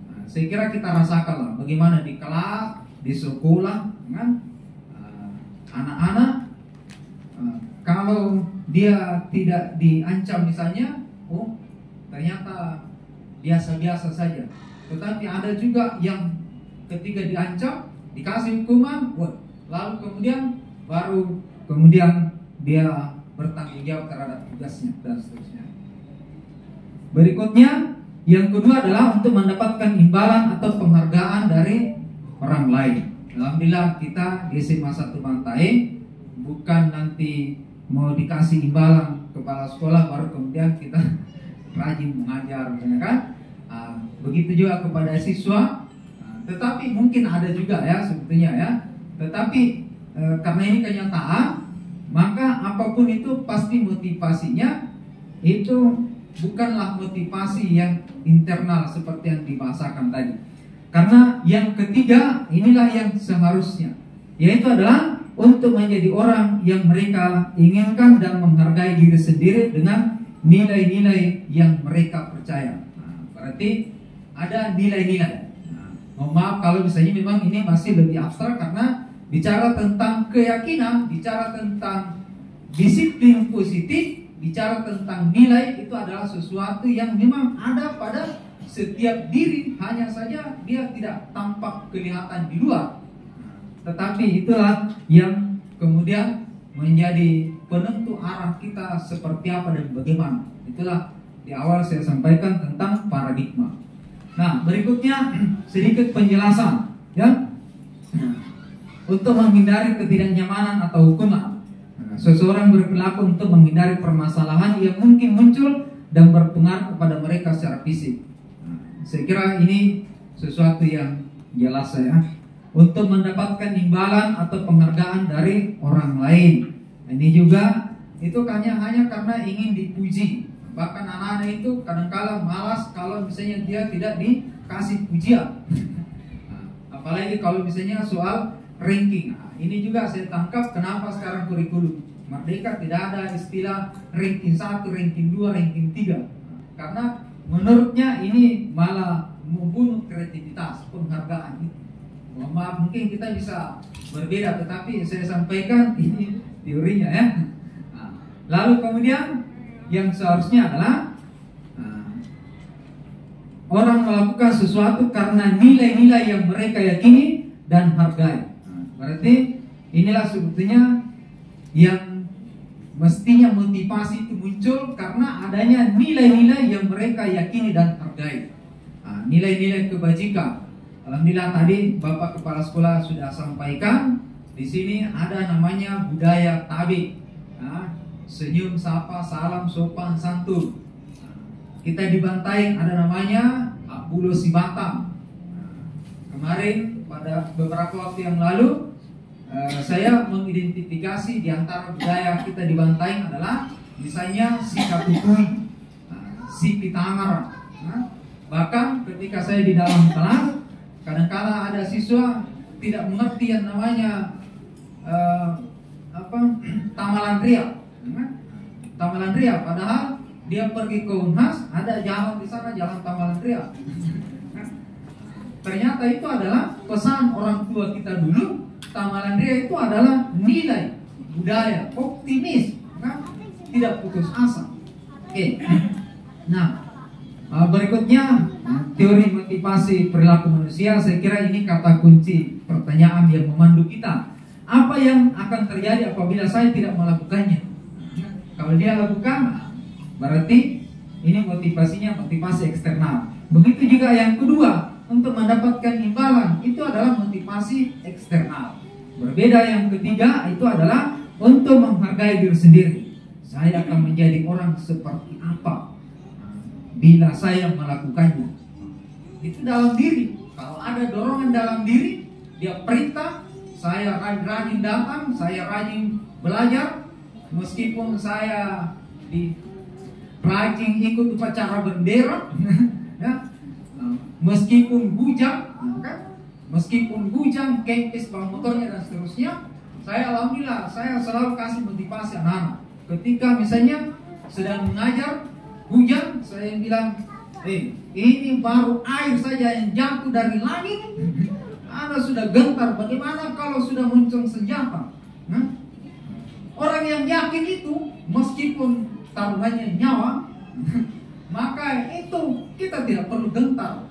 Nah, saya kira kita rasakan lah bagaimana di kelas, di sekolah, kan anak-anak kalau dia tidak diancam misalnya, oh ternyata biasa-biasa saja. Tetapi ada juga yang ketika diancam dikasih hukuman, lalu kemudian dia bertanggung jawab terhadap tugasnya dan seterusnya. Berikutnya, yang kedua adalah untuk mendapatkan imbalan atau penghargaan dari orang lain. Alhamdulillah kita di SMA 1 Bantaeng bukan nanti mau dikasih imbalan kepala sekolah baru kemudian kita rajin mengajar, ya kan? Begitu juga kepada siswa. Tetapi mungkin ada juga ya sebetulnya ya. Tetapi karena ini kenyataan, maka apapun itu pasti motivasinya itu bukanlah motivasi yang internal seperti yang dibahasakan tadi. Karena yang ketiga inilah yang seharusnya, yaitu adalah untuk menjadi orang yang mereka inginkan dan menghargai diri sendiri dengan nilai-nilai yang mereka percaya. Nah, berarti ada nilai-nilai. Mohon maaf kalau misalnya memang ini masih lebih abstrak karena bicara tentang keyakinan, bicara tentang disiplin positif, bicara tentang nilai itu adalah sesuatu yang memang ada pada setiap diri, hanya saja dia tidak tampak kelihatan di luar. Tetapi itulah yang kemudian menjadi penentu arah kita seperti apa dan bagaimana. Itulah di awal saya sampaikan tentang paradigma. Nah, berikutnya sedikit penjelasan ya. Untuk menghindari ketidaknyamanan atau hukuman. Nah, seseorang berperilaku untuk menghindari permasalahan yang mungkin muncul dan berpengaruh kepada mereka secara fisik. Saya kira ini sesuatu yang jelas ya, untuk mendapatkan imbalan atau penghargaan dari orang lain. Ini juga itu hanya karena ingin dipuji. Bahkan anak-anak itu kadang-kala malas kalau misalnya dia tidak dikasih pujian. Apalagi kalau misalnya soal ranking. Ini juga saya tangkap kenapa sekarang kurikulum Merdeka tidak ada istilah ranking 1, ranking 2, ranking 3. Karena menurutnya ini malah membunuh kreativitas, penghargaan itu. Maaf, mungkin kita bisa berbeda, tetapi saya sampaikan ini teorinya ya. Lalu kemudian yang seharusnya adalah orang melakukan sesuatu karena nilai-nilai yang mereka yakini dan hargai. Berarti inilah sebetulnya yang mestinya motivasi itu muncul karena adanya nilai-nilai yang mereka yakini dan hargai. Nilai-nilai kebajikan. Alhamdulillah tadi Bapak Kepala Sekolah sudah sampaikan, di sini ada namanya budaya tabi. Senyum, sapa, salam, sopan, santun. Kita di Bantaeng ada namanya Abulo Sibatam. Kemarin pada beberapa waktu yang lalu saya mengidentifikasi di antara budaya kita di Bantaeng adalah misalnya si Katutui, si Pitamara. Bahkan ketika saya di dalam kelas, kadang-kala ada siswa tidak mengerti yang namanya Tamalan Ria. Tamalan Ria, padahal dia pergi ke Unhas, ada jalan di sana, jalan Tamalan Ria. Ternyata itu adalah pesan orang tua kita dulu. Tamalan Ria itu adalah nilai budaya, optimis, tidak putus asa. Oke. Nah, berikutnya teori motivasi perilaku manusia. Saya kira ini kata kunci pertanyaan yang memandu kita. Apa yang akan terjadi apabila saya tidak melakukannya? Kalau dia lakukan, berarti ini motivasinya motivasi eksternal. Begitu juga yang kedua, untuk mendapatkan imbalan itu adalah motivasi eksternal. Berbeda yang ketiga itu adalah untuk menghargai diri sendiri. Saya akan menjadi orang seperti apa bila saya melakukannya. Itu dalam diri. Kalau ada dorongan dalam diri, dia perintah, saya rajin datang, saya rajin belajar, meskipun saya rajin ikut upacara bendera, ya, meskipun hujan, kempes bang motornya dan seterusnya, saya alhamdulillah, saya selalu kasih motivasi anak-anak. Ketika misalnya sedang mengajar, hujan, saya bilang, ini baru air saja yang jatuh dari langit, Anda sudah gentar. Bagaimana kalau sudah muncul senjata? Orang yang yakin itu, meskipun taruhannya nyawa, maka itu kita tidak perlu gentar.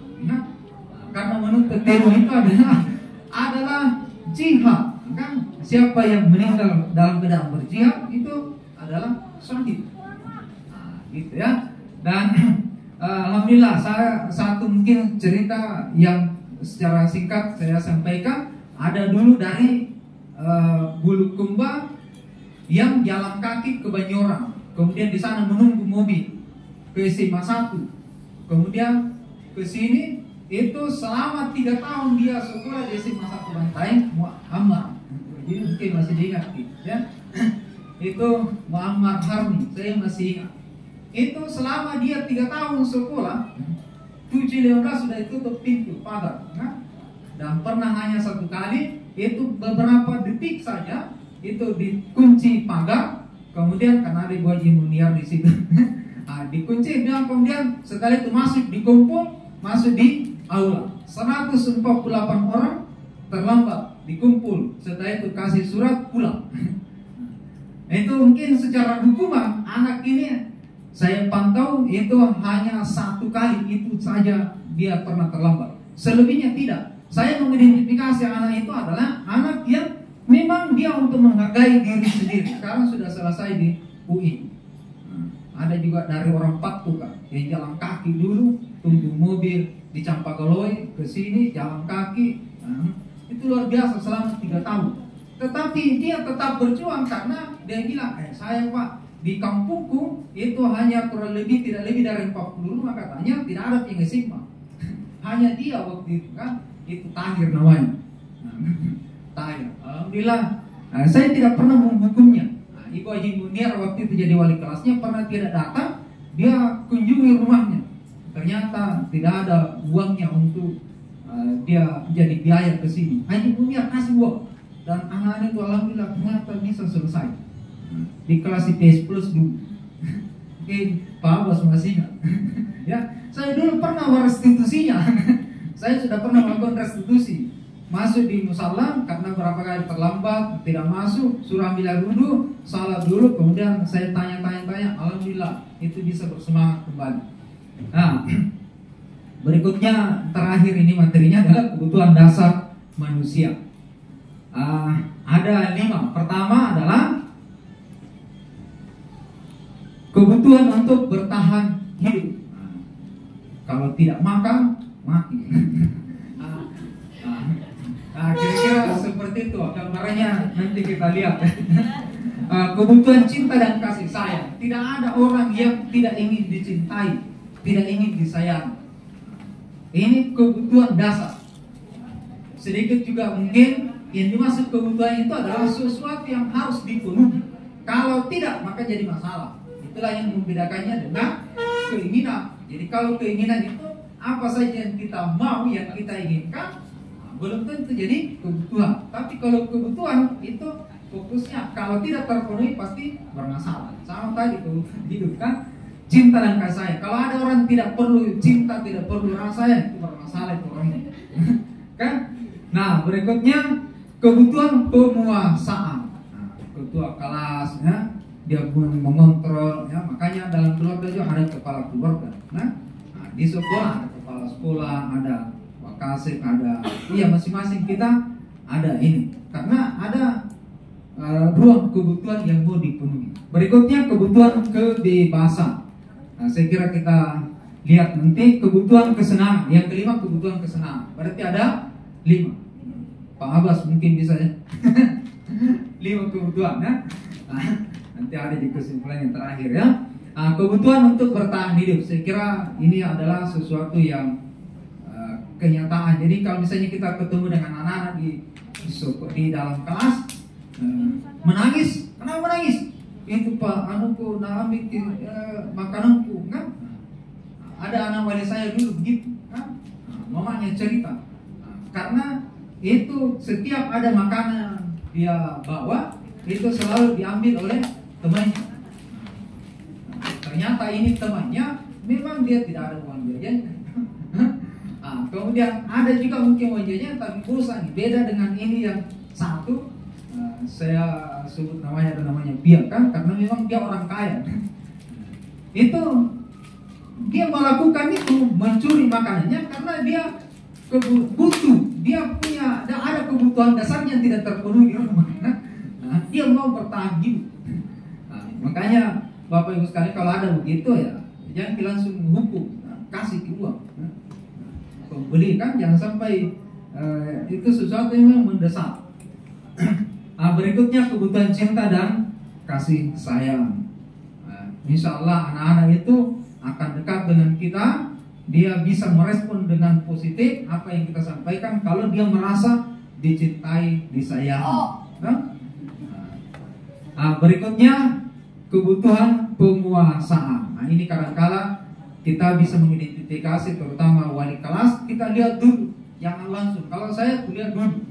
Karena menuntut ilmu itu adalah jihad. Kan? Siapa yang meninggal dalam keadaan berjihad itu adalah syahid. Gitu ya. Dan alhamdulillah, saya satu mungkin cerita yang secara singkat saya sampaikan. Ada dulu dari Bulukumba yang jalan kaki ke Banyoran, kemudian di sana menunggu mobil ke SMA 1, kemudian ke sini itu selama 3 tahun dia sekolah di SMA 1 Bantaeng, Muhammad. Jadi mungkin masih diingat ya. Itu Muhammad Harni, saya masih ingat. Itu selama dia 3 tahun sekolah, 7.15 sudah ditutup pintu pagar, dan pernah hanya 1 kali, itu beberapa detik saja itu dikunci pagar, kemudian karena ada Bu Haji Muniar di situ, dikunci, dan kemudian setelah itu masuk di aula. 148 orang terlambat dikumpul, setelah itu kasih surat pulang. Itu mungkin secara hukuman anak ini saya pantau itu hanya 1 kali itu saja dia pernah terlambat. Selebihnya tidak. Saya mengidentifikasi anak itu adalah anak yang memang dia untuk menghargai diri sendiri. Sekarang sudah selesai di UI. Ada juga dari orang Patuka yang jalan kaki dulu, tunggu mobil di Campagoloy, ke sini jalan kaki. Itu luar biasa selama 3 tahun. Tetapi dia tetap berjuang karena dia bilang, saya Pak, di kampungku itu hanya kurang lebih tidak lebih dari 40 rumah katanya, tidak ada yang sigma. Hanya dia waktu itu kan, itu Tahir namanya. Tahir. Alhamdulillah, saya tidak pernah menghukumnya. Ibu Haji Munir waktu itu jadi wali kelasnya pernah tidak datang, dia kunjungi rumahnya. Ternyata tidak ada uangnya untuk dia jadi biaya ke sini. Haji Munir kasih uang. Dan anak-anak itu alhamdulillah ternyata bisa selesai di kelas IPS plus dulu. Mungkin Pak Abbas masih ingat. Ya, saya dulu pernah restitusinya. Saya sudah pernah melakukan restitusi. Masuk di musala karena berapa kali terlambat, tidak masuk, suruh ambil air wudhu, salat dulu, kemudian saya tanya, alhamdulillah itu bisa bersemangat kembali. Nah, berikutnya terakhir ini materinya adalah kebutuhan dasar manusia. Ada 5. Pertama adalah kebutuhan untuk bertahan hidup. Kalau tidak makan, mati. Kira-kira seperti itu. Gambarnya nanti kita lihat. Kebutuhan cinta dan kasih sayang. Tidak ada orang yang tidak ingin dicintai, tidak ingin disayang. Ini kebutuhan dasar. Sedikit juga mungkin yang dimaksud kebutuhan itu adalah sesuatu yang harus dipenuhi. Kalau tidak, maka jadi masalah. Itulah yang membedakannya dengan keinginan. Jadi kalau keinginan itu apa saja yang kita mau, yang kita inginkan, belum tentu jadi kebutuhan. Tapi kalau kebutuhan itu fokusnya kalau tidak terpenuhi pasti bermasalah. Sama tadi kebutuhan hidup kan, cinta dan kasih sayang. Kalau ada orang tidak perlu cinta, tidak perlu rasa sayang, itu bermasalah itu orangnya. Kan? Nah, berikutnya kebutuhan penguasaan. Ketua kelas, ya, dia pun mengontrol, ya, makanya dalam keluarga juga ada kepala keluarga. Nah, di sekolah ada kepala sekolah, ada wakasek, ada, iya masing-masing kita ada ini. Karena ada ruang kebutuhan yang mau dipenuhi. Berikutnya kebutuhan kebebasan. Nah, saya kira kita lihat nanti kebutuhan kesenangan. Yang kelima kebutuhan kesenangan. Berarti ada 5. Pak Abbas mungkin bisa ya. 5 kebutuhan ya. Nanti ada di kesimpulan yang terakhir ya. Kebutuhan untuk bertahan hidup. Saya kira ini adalah sesuatu yang kenyataan. Jadi kalau misalnya kita ketemu dengan anak-anak di dalam kelas, menangis, kenapa menangis? Itu Pak, anuku nak ambil makananku kan? Ada anak wali saya dulu begitu kan? Mamanya cerita. Karena itu setiap ada makanan dia bawa itu selalu diambil oleh temannya. Ternyata ini temannya memang dia tidak ada uang jajan. Kemudian ada juga mungkin uang jajan tapi pulsa nih. Beda dengan ini yang satu, saya sebut namanya Biak kan, karena memang dia orang kaya. Itu dia melakukan itu mencuri makanannya karena dia butuh, dia punya ada kebutuhan dasarnya yang tidak terpenuhi di rumah. Nah, dia mau bertahan hidup. Makanya Bapak Ibu sekalian kalau ada begitu ya jangan langsung menghukum, kasih uang. Beli kan jangan sampai itu sesuatu yang memang mendesak. Berikutnya kebutuhan cinta dan kasih sayang. Insya Allah anak-anak itu akan dekat dengan kita. Dia bisa merespon dengan positif apa yang kita sampaikan kalau dia merasa dicintai, disayangi. Berikutnya kebutuhan penguasaan. Nah, ini kadang-kala kita bisa mengidentifikasi terutama wali kelas. Kita lihat dulu, jangan langsung. Kalau saya lihat dulu,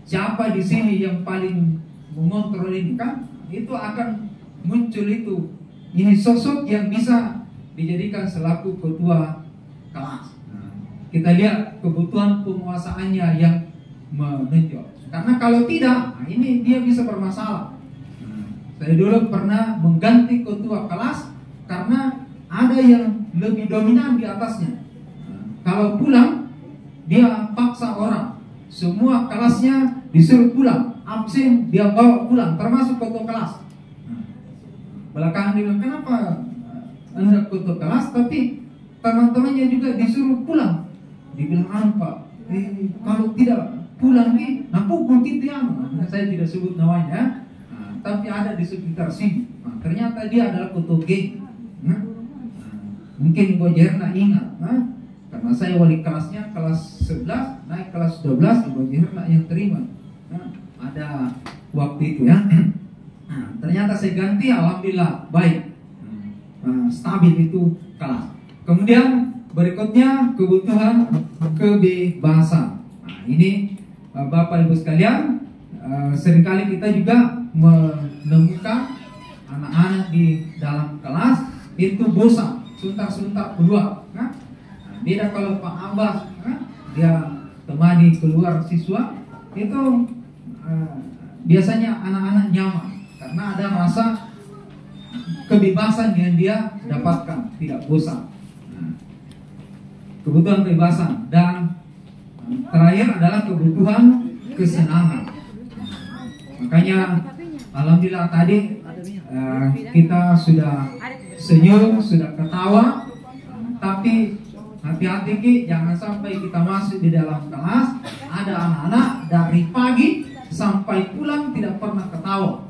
siapa di sini yang paling mengontrol ini kan? Itu akan muncul itu. Ini sosok yang bisa dijadikan selaku ketua kelas. Kita lihat kebutuhan penguasaannya yang menonjol. Karena kalau tidak, ini dia bisa bermasalah. Saya dulu pernah mengganti ketua kelas karena ada yang lebih dominan di atasnya. Kalau pulang, dia paksa orang. Semua kelasnya disuruh pulang. Absen dia bawa pulang, termasuk ketua kelas. Belakangan dia bilang, kenapa Anda ketua kelas tapi teman-temannya juga disuruh pulang? Dibilang, Pak, kalau tidak pulang nih, nah pukul gitu ya, saya tidak sebut namanya, tapi ada di sekitar sini. Ternyata dia adalah ketua geng. Mungkin Ibu Herna ingat, karena saya wali kelasnya kelas 11 naik kelas 12, Ibu Herna yang terima. Ada waktu itu ya. Ternyata saya ganti, alhamdulillah baik, stabil itu kelas. Kemudian berikutnya kebutuhan kebebasan. Ini Bapak Ibu sekalian, seringkali kita juga menemukan anak-anak di dalam kelas itu bosan, suntak-suntak keluar. Beda kalau Pak Abbas, dia temani keluar siswa, itu biasanya anak-anak nyaman karena ada rasa kebebasan yang dia dapatkan, tidak bosan. Kebutuhan kebebasan, dan terakhir adalah kebutuhan kesenangan. Makanya alhamdulillah tadi kita sudah senyum, sudah ketawa, tapi hati-hati Ki, jangan sampai kita masuk di dalam kelas ada anak-anak dari pagi sampai pulang tidak pernah ketawa,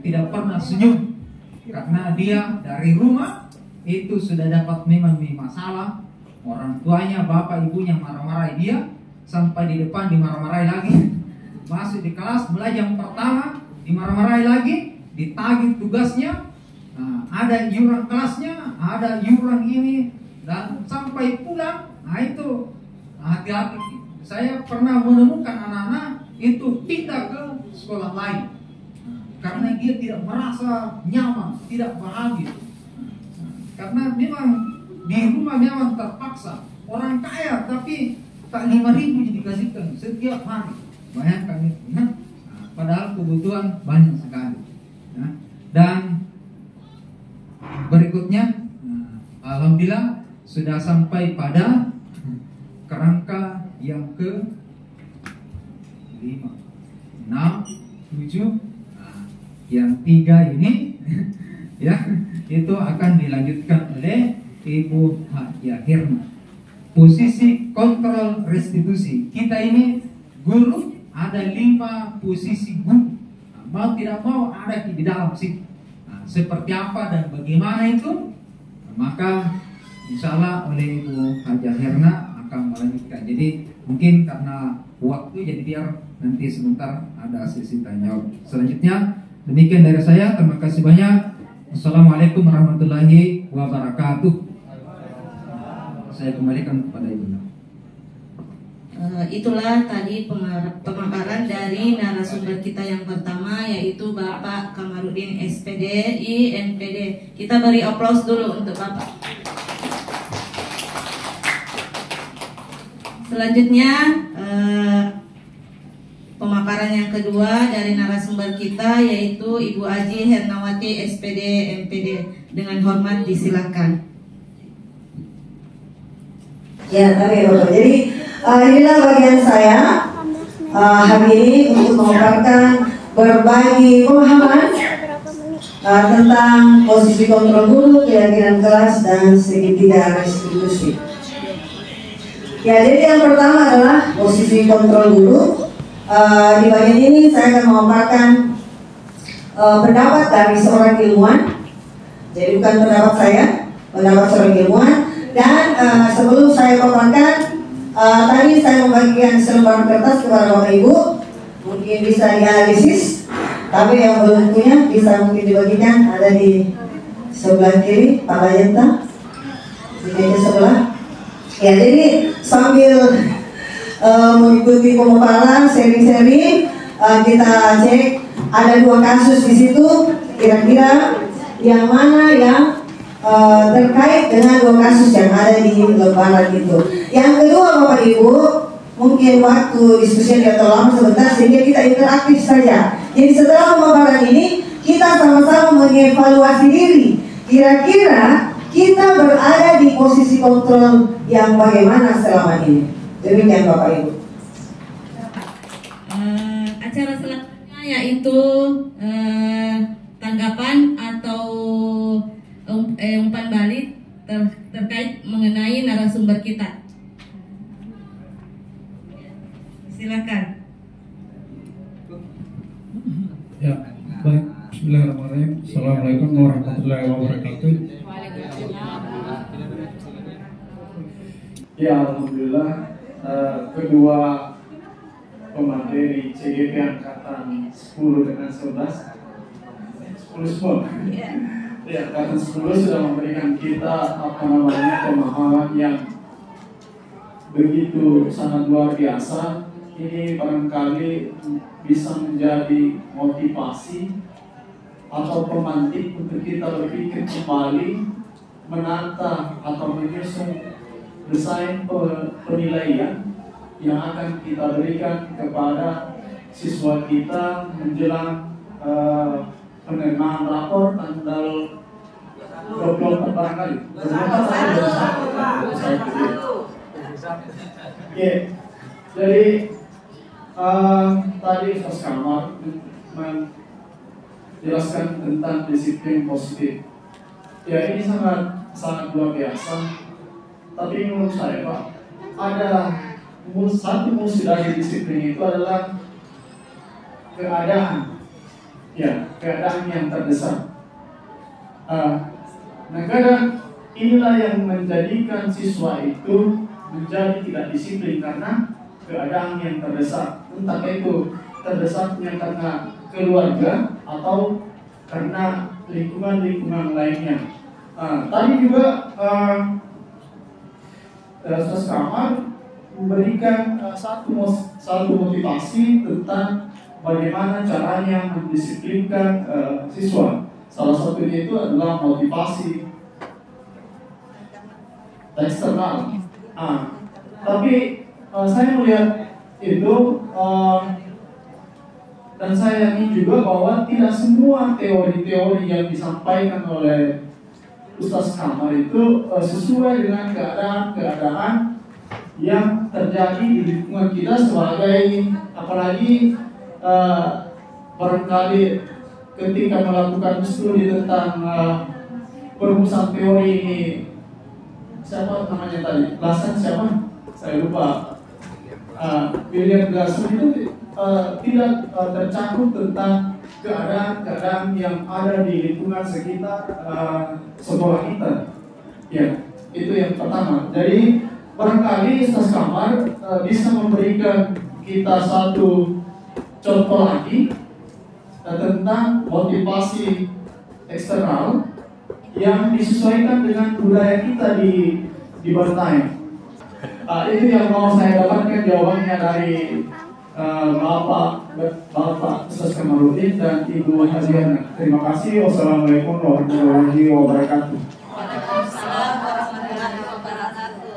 tidak pernah senyum, karena dia dari rumah itu sudah dapat memang masalah. Orang tuanya, bapak ibunya marah-marahi dia, sampai di depan dimarah-marahi lagi. Masuk di kelas belajar yang pertama dimarah-marahi lagi, ditagih tugasnya, ada iuran kelasnya, ada iuran ini, dan sampai pulang. Nah itu hati-hati. Saya pernah menemukan anak-anak itu pindah ke sekolah lain karena dia tidak merasa nyaman, tidak bahagia, karena memang di rumah memang terpaksa. Orang kaya tapi tak 5.000 dikasihkan setiap hari. Bayangkan itu. Padahal kebutuhan banyak sekali. Dan berikutnya, alhamdulillah sudah sampai pada kerangka yang ke 5, 6, 7. Yang 3 ini ya itu akan dilanjutkan oleh Ibu Haja Herna. Posisi kontrol restitusi. Kita ini guru, ada 5 posisi guru. Mau tidak mau ada di dalam situ. Seperti apa dan bagaimana itu, maka insya Allah oleh Ibu Haja Herna akan melanjutkan. Jadi mungkin karena waktu, jadi biar nanti sebentar ada sesi tanya jawab. Selanjutnya demikian dari saya. Terima kasih banyak. Assalamualaikum warahmatullahi wabarakatuh. Saya kembalikan kepada Ibu. Itulah tadi pemaparan dari narasumber kita yang pertama, yaitu Bapak Kamarudin SPD INPD. Kita beri aplaus dulu untuk Bapak. Selanjutnya pemaparan yang kedua dari narasumber kita, yaitu Ibu Aji Hernawati SPD MPD. Dengan hormat disilakan. Ya, jadi inilah bagian saya hari ini untuk memaparkan berbagi pemahaman tentang posisi kontrol guru, keyakinan kelas, dan segitiga restitusi. Ya, jadi yang pertama adalah posisi kontrol guru. Di bagian ini saya akan memaparkan pendapat dari seorang ilmuwan. Jadi bukan pendapat saya, pendapat seorang ilmuwan. Dan sebelum saya paparkan, tadi saya membagikan selembar kertas kepada Bapak Ibu, mungkin bisa dianalisis, tapi yang belum punya bisa mungkin dibagikan, ada di sebelah kiri Pak Layenta, di meja sebelah. Ya, jadi sambil mengikuti pemaparan seri-seri, kita cek ada 2 kasus di situ, kira-kira yang mana yang terkait dengan 2 kasus yang ada di lembaran itu. Yang kedua Bapak Ibu, mungkin waktu diskusi yang terlalu lama sebentar sehingga kita interaktif saja. Jadi setelah pemaparan ini kita sama-sama mengevaluasi diri. Kira-kira kita berada di posisi kontrol yang bagaimana selama ini. Demikian Bapak Ibu. Acara selanjutnya yaitu tanggapan atau umpan balik terkait mengenai narasumber kita. Silakan. Ya, baik. Bismillahirrahmanirrahim. Assalamualaikum warahmatullahi wabarakatuh. Ya, alhamdulillah kedua pemateri CGP angkatan 10 dengan 11 10 semua. Ya, angkatan 10 sudah memberikan kita pemahaman yang begitu sangat luar biasa. Ini barangkali bisa menjadi motivasi atau pemantik untuk kita berpikir kembali, menata atau menyusun desain penilaian yang akan kita berikan kepada siswa kita menjelang penerimaan rapor tanggal 24 barangkali. Oke, jadi tadi Ustaz Kamal menjelaskan tentang disiplin positif. Ya, ini sangat luar biasa. Tapi menurut saya, Pak, ada satu musuh dari disiplin itu adalah keadaan. Ya, keadaan yang terdesak. Nah, kadang inilah yang menjadikan siswa itu menjadi tidak disiplin karena keadaan yang terdesak. Entah itu terdesaknya karena keluarga atau karena lingkungan lainnya. Tadi juga Ustaz Kamal memberikan satu motivasi tentang bagaimana caranya mendisiplinkan siswa. Salah satunya itu adalah motivasi eksternal. Tapi saya melihat itu dan saya yakin juga bahwa tidak semua teori-teori yang disampaikan oleh Ustaz Kamal itu sesuai dengan keadaan yang terjadi di lingkungan kita sebagai, apalagi barangkali ketika melakukan studi tentang perumusan teori ini, siapa namanya tadi? Lasan siapa? Saya lupa. William Glasgow itu tidak tercakup tentang keadaan yang ada di lingkungan sekitar sekolah kita. Ya, itu yang pertama. Jadi barangkali Ustaz Kamal bisa memberikan kita satu contoh lagi tentang motivasi eksternal yang disesuaikan dengan budaya kita di Bantaeng. Itu yang mau saya dapatkan jawabannya dari Bapak Ustaz Kamaludin dan Ibu Haziana. Terima kasih. Wassalamualaikum warahmatullahi wabarakatuh. Waalaikumsalam warahmatullahi wabarakatuh.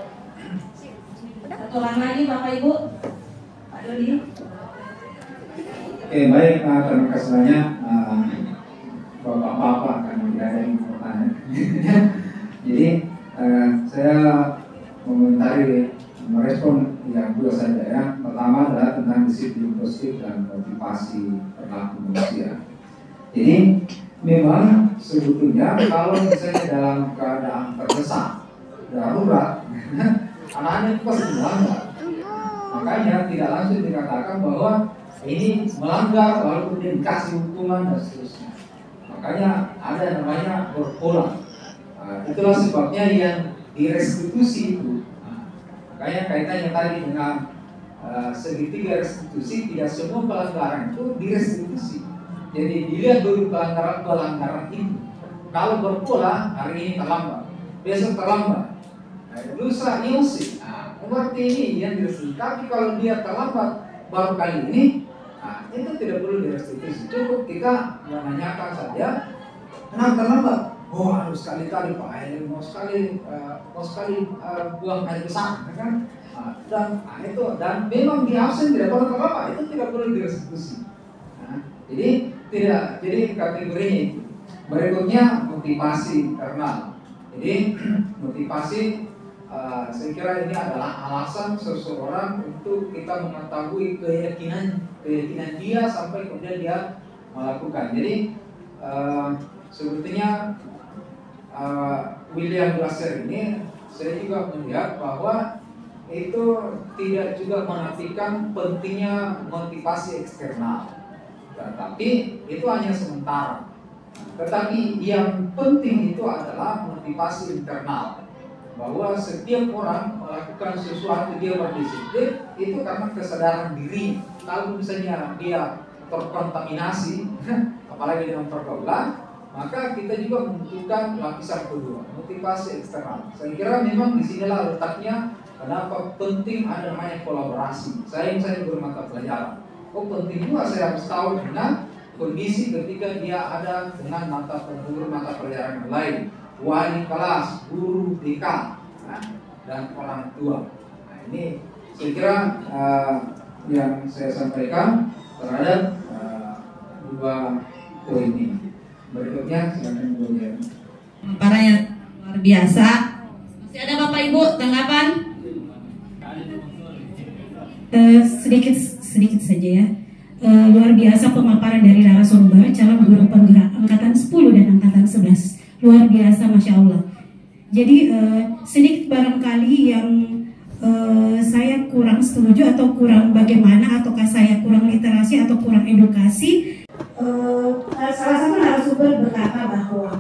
Satu orang lagi Bapak Ibu. Pak Dodi. Oke, baik, terima kasih banyak Bapak-bapak karena tidak ada yang pertanyaan. Jadi saya mengomentari, merespon yang dua saja ya. Pertama adalah tentang disiplin positif dan motivasi perilaku manusia. Jadi memang sebetulnya kalau misalnya dalam keadaan terdesak, darurat, anak-anak itu pasti melanggar. Makanya tidak langsung dikatakan bahwa ini melanggar lalu kemudian dikasih hukuman dan seterusnya. Makanya ada namanya berpola. Itulah sebabnya yang direstitusi itu. Makanya kaitannya tadi dengan segitiga restitusi, tidak semua pelanggaran itu direstitusi. Jadi dilihat dulu pelanggaran itu. Kalau berpola, hari ini terlambat, besok terlambat, lusa nyusi. Berarti ini yang direstitusi. Tapi kalau dia terlambat baru kali ini, itu tidak perlu direstitusi. Cukup kita menanyakan saja, kenapa terlambat? Oh, harus sekali-kali Pak Air, mau sekali buang air besar, kan? Itu dan memang di absen tidak perlu terlambat, itu tidak perlu direstitusi. Jadi kategorinya itu. Berikutnya motivasi internal. Jadi motivasi saya kira ini adalah alasan seseorang untuk kita mengetahui keyakinan dia sampai kemudian dia melakukan. Jadi sebetulnya William Glasser ini saya juga melihat bahwa itu tidak juga menafikan pentingnya motivasi eksternal, tetapi itu hanya sementara. Tetapi yang penting itu adalah motivasi internal, bahwa setiap orang melakukan sesuatu, dia berdisiplin itu karena kesadaran diri. Kalau misalnya dia terkontaminasi apalagi dengan pergaulan, maka kita juga membutuhkan lapisan kedua, motivasi eksternal. Saya kira memang disinilah letaknya kenapa penting ada namanya kolaborasi. Saya misalnya bermata pelajaran, penting juga saya harus tahu dengan kondisi ketika dia ada dengan mata pelajaran yang lain, wali kelas, guru, dekan, dan orang tua. Nah, ini saya kira yang saya sampaikan terhadap dua poin ini. Berikutnya silakan Bu Jen. Para yang luar biasa. Masih ada Bapak Ibu tanggapan? Sedikit saja ya. Luar biasa pemaparan dari narasumber calon guru penggerak angkatan 10 dan angkatan 11. Luar biasa, Masya Allah. Jadi sedikit barangkali yang saya kurang setuju atau kurang bagaimana, ataukah saya kurang literasi atau kurang edukasi. Salah satu narasumber berkata bahwa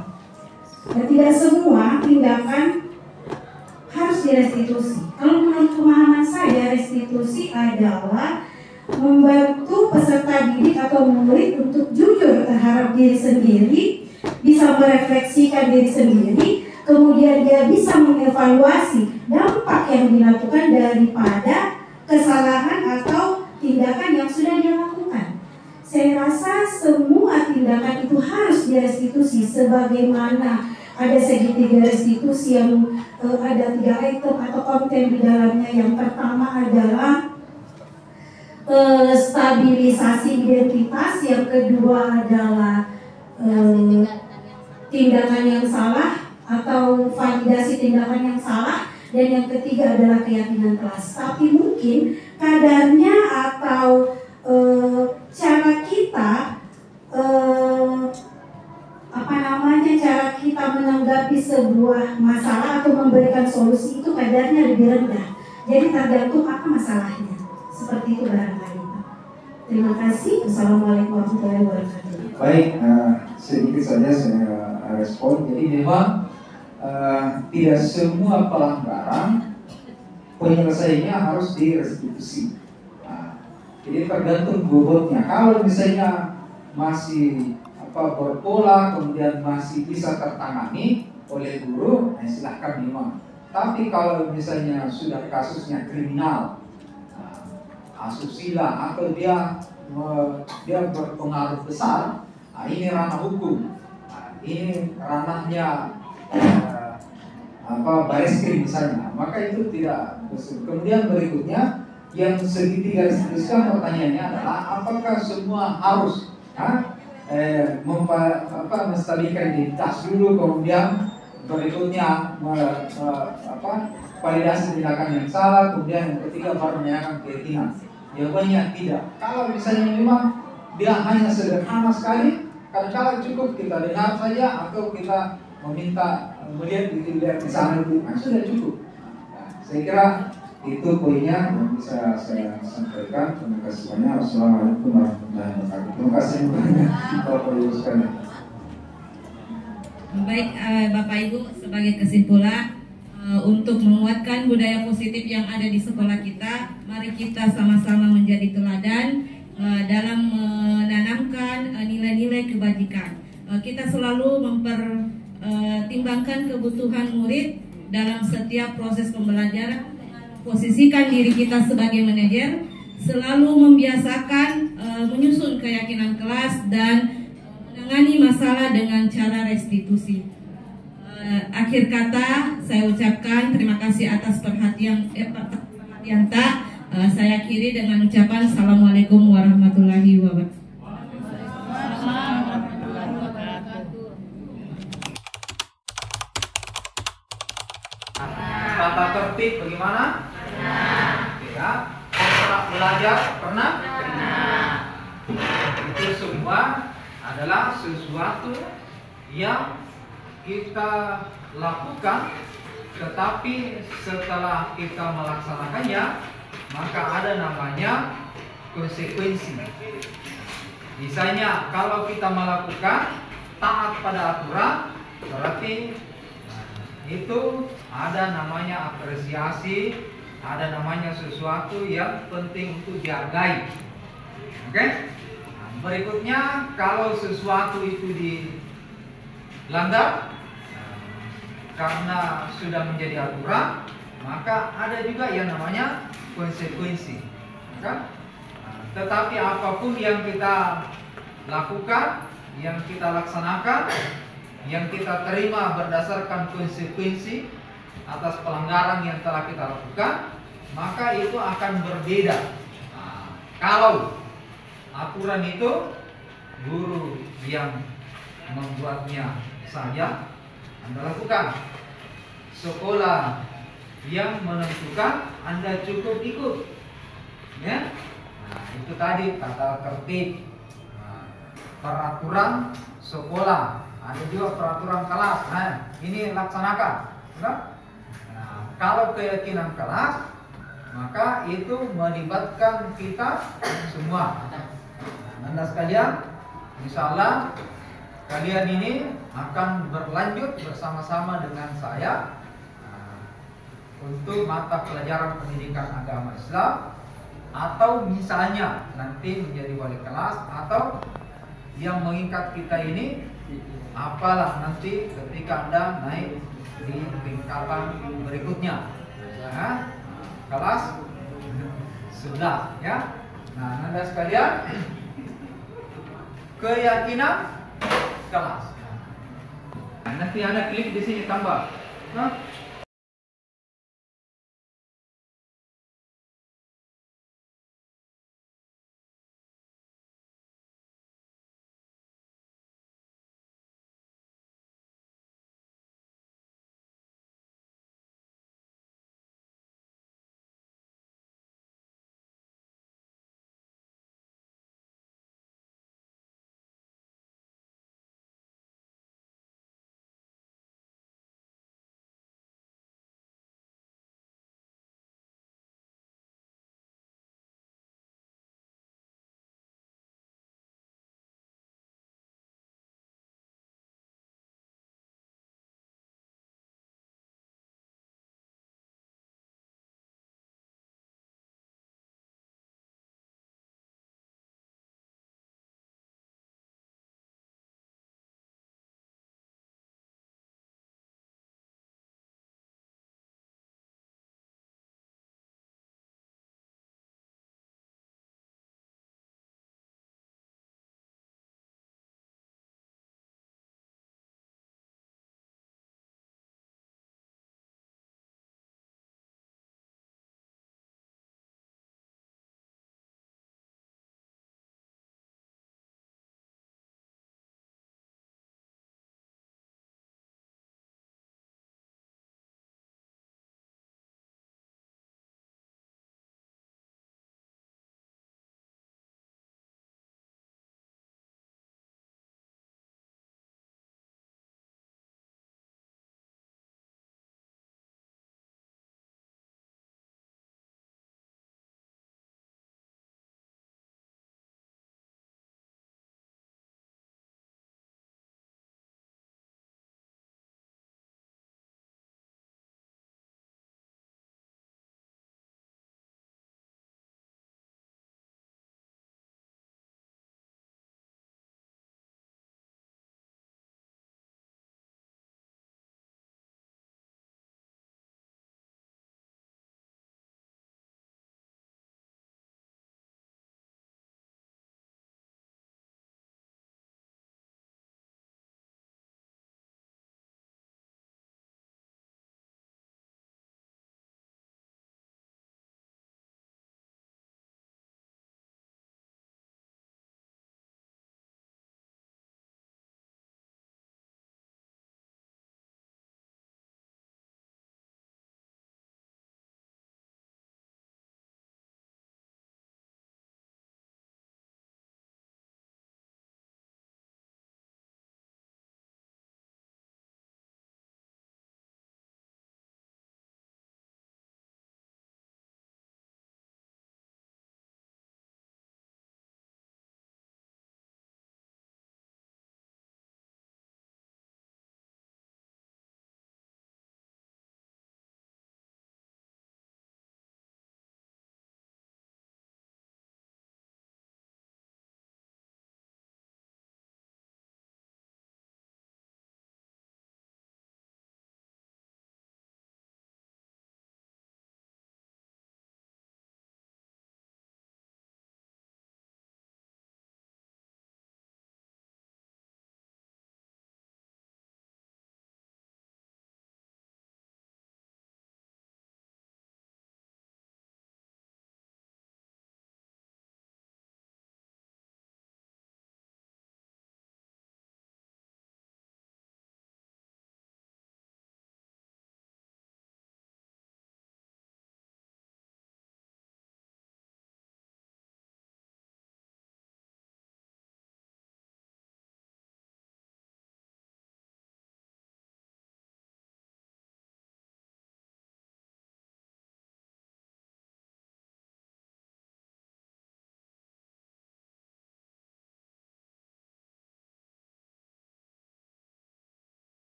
tidak semua tindakan harus direstitusi. Kalau menurut pemahaman saya, restitusi adalah membantu peserta didik atau murid untuk jujur terhadap diri sendiri, bisa merefleksikan diri sendiri, kemudian dia bisa mengevaluasi dampak yang dilakukan daripada kesalahan atau tindakan yang sudah dia lakukan. Saya rasa semua tindakan itu harus direstitusi, sebagaimana ada segitiga restitusi yang ada 3 item atau konten di dalamnya. Yang pertama adalah stabilisasi identitas, yang kedua adalah tindakan yang salah atau validasi tindakan yang salah, dan yang ketiga adalah keyakinan kelas. Tapi mungkin kadarnya atau cara kita cara kita menanggapi sebuah masalah atau memberikan solusi itu kadarnya lebih rendah. Jadi tergantung apa masalahnya. Seperti itu barangkali. Terima kasih. Assalamualaikum warahmatullahi wabarakatuh. Baik, sedikit saja saya respon. Jadi memang tidak semua pelanggaran penyelesaiannya harus direstitusi. Jadi tergantung bobotnya. Kalau misalnya masih berpola, kemudian masih bisa tertangani oleh guru, silahkan memang. Tapi kalau misalnya sudah kasusnya kriminal, asusila, atau dia berpengaruh besar, ini ranah hukum, ini ranahnya Bareskrim misalnya, maka itu tidak bersih. Kemudian berikutnya yang segitiga restitusikan, pertanyaannya adalah apakah semua harus menstabilkan identitas dulu, kemudian berikutnya validasi tindakan yang salah, kemudian yang ketiga baru menyatakan keyakinan. Jawabannya tidak. Kalau misalnya memang dia hanya sederhana sekali, kadang-kadang cukup kita dengar saja atau kita meminta melihat di sana itu, sudah cukup. Saya kira itu poinnya yang bisa saya sampaikan. Terima kasih banyak. Assalamualaikum warahmatullahi wabarakatuh. Terima kasih banyak Bapak Ibu sekalian. Baik, Bapak Ibu, sebagai kesimpulan untuk menguatkan budaya positif yang ada di sekolah kita, mari kita sama-sama menjadi teladan dalam menanamkan nilai-nilai kebajikan. Kita selalu mempertimbangkan kebutuhan murid dalam setiap proses pembelajaran. Posisikan diri kita sebagai manajer, selalu membiasakan menyusun keyakinan kelas dan menangani masalah dengan cara restitusi. Akhir kata saya ucapkan terima kasih atas perhatian tak. Saya akhiri dengan ucapan Assalamualaikum warahmatullahi wabarakatuh. Tata tertib bagaimana? Tidak. Pernah belajar? Pernah? Itu semua adalah sesuatu yang kita lakukan tetapi setelah kita melaksanakannya, maka ada namanya konsekuensi. Misalnya kalau kita melakukan taat pada aturan, berarti itu ada namanya apresiasi, ada namanya sesuatu yang penting untuk dihargai. Oke? Nah, berikutnya, kalau sesuatu itu dilanggar karena sudah menjadi aturan, maka ada juga yang namanya konsekuensi. Nah, tetapi apapun yang kita lakukan, yang kita laksanakan, yang kita terima berdasarkan konsekuensi atas pelanggaran yang telah kita lakukan, maka itu akan berbeda. Nah, kalau aturan itu guru yang membuatnya saja Anda lakukan, sekolah yang menentukan Anda cukup ikut, ya. Nah, itu tadi tata tertib, peraturan sekolah, ada juga peraturan kelas. Nah, ini laksanakan. Nah, kalau keyakinan kelas, maka itu melibatkan kita semua. Anda sekalian, insyaallah kalian ini akan berlanjut bersama-sama dengan saya untuk mata pelajaran pendidikan agama Islam, atau misalnya nanti menjadi wali kelas, atau yang mengikat kita ini apalah nanti ketika Anda naik di tingkatan berikutnya, kelas 11, ya. Nah, Anda sekalian, keyakinan kelas. Nah, nanti Anda klik di sini tambah. Nah,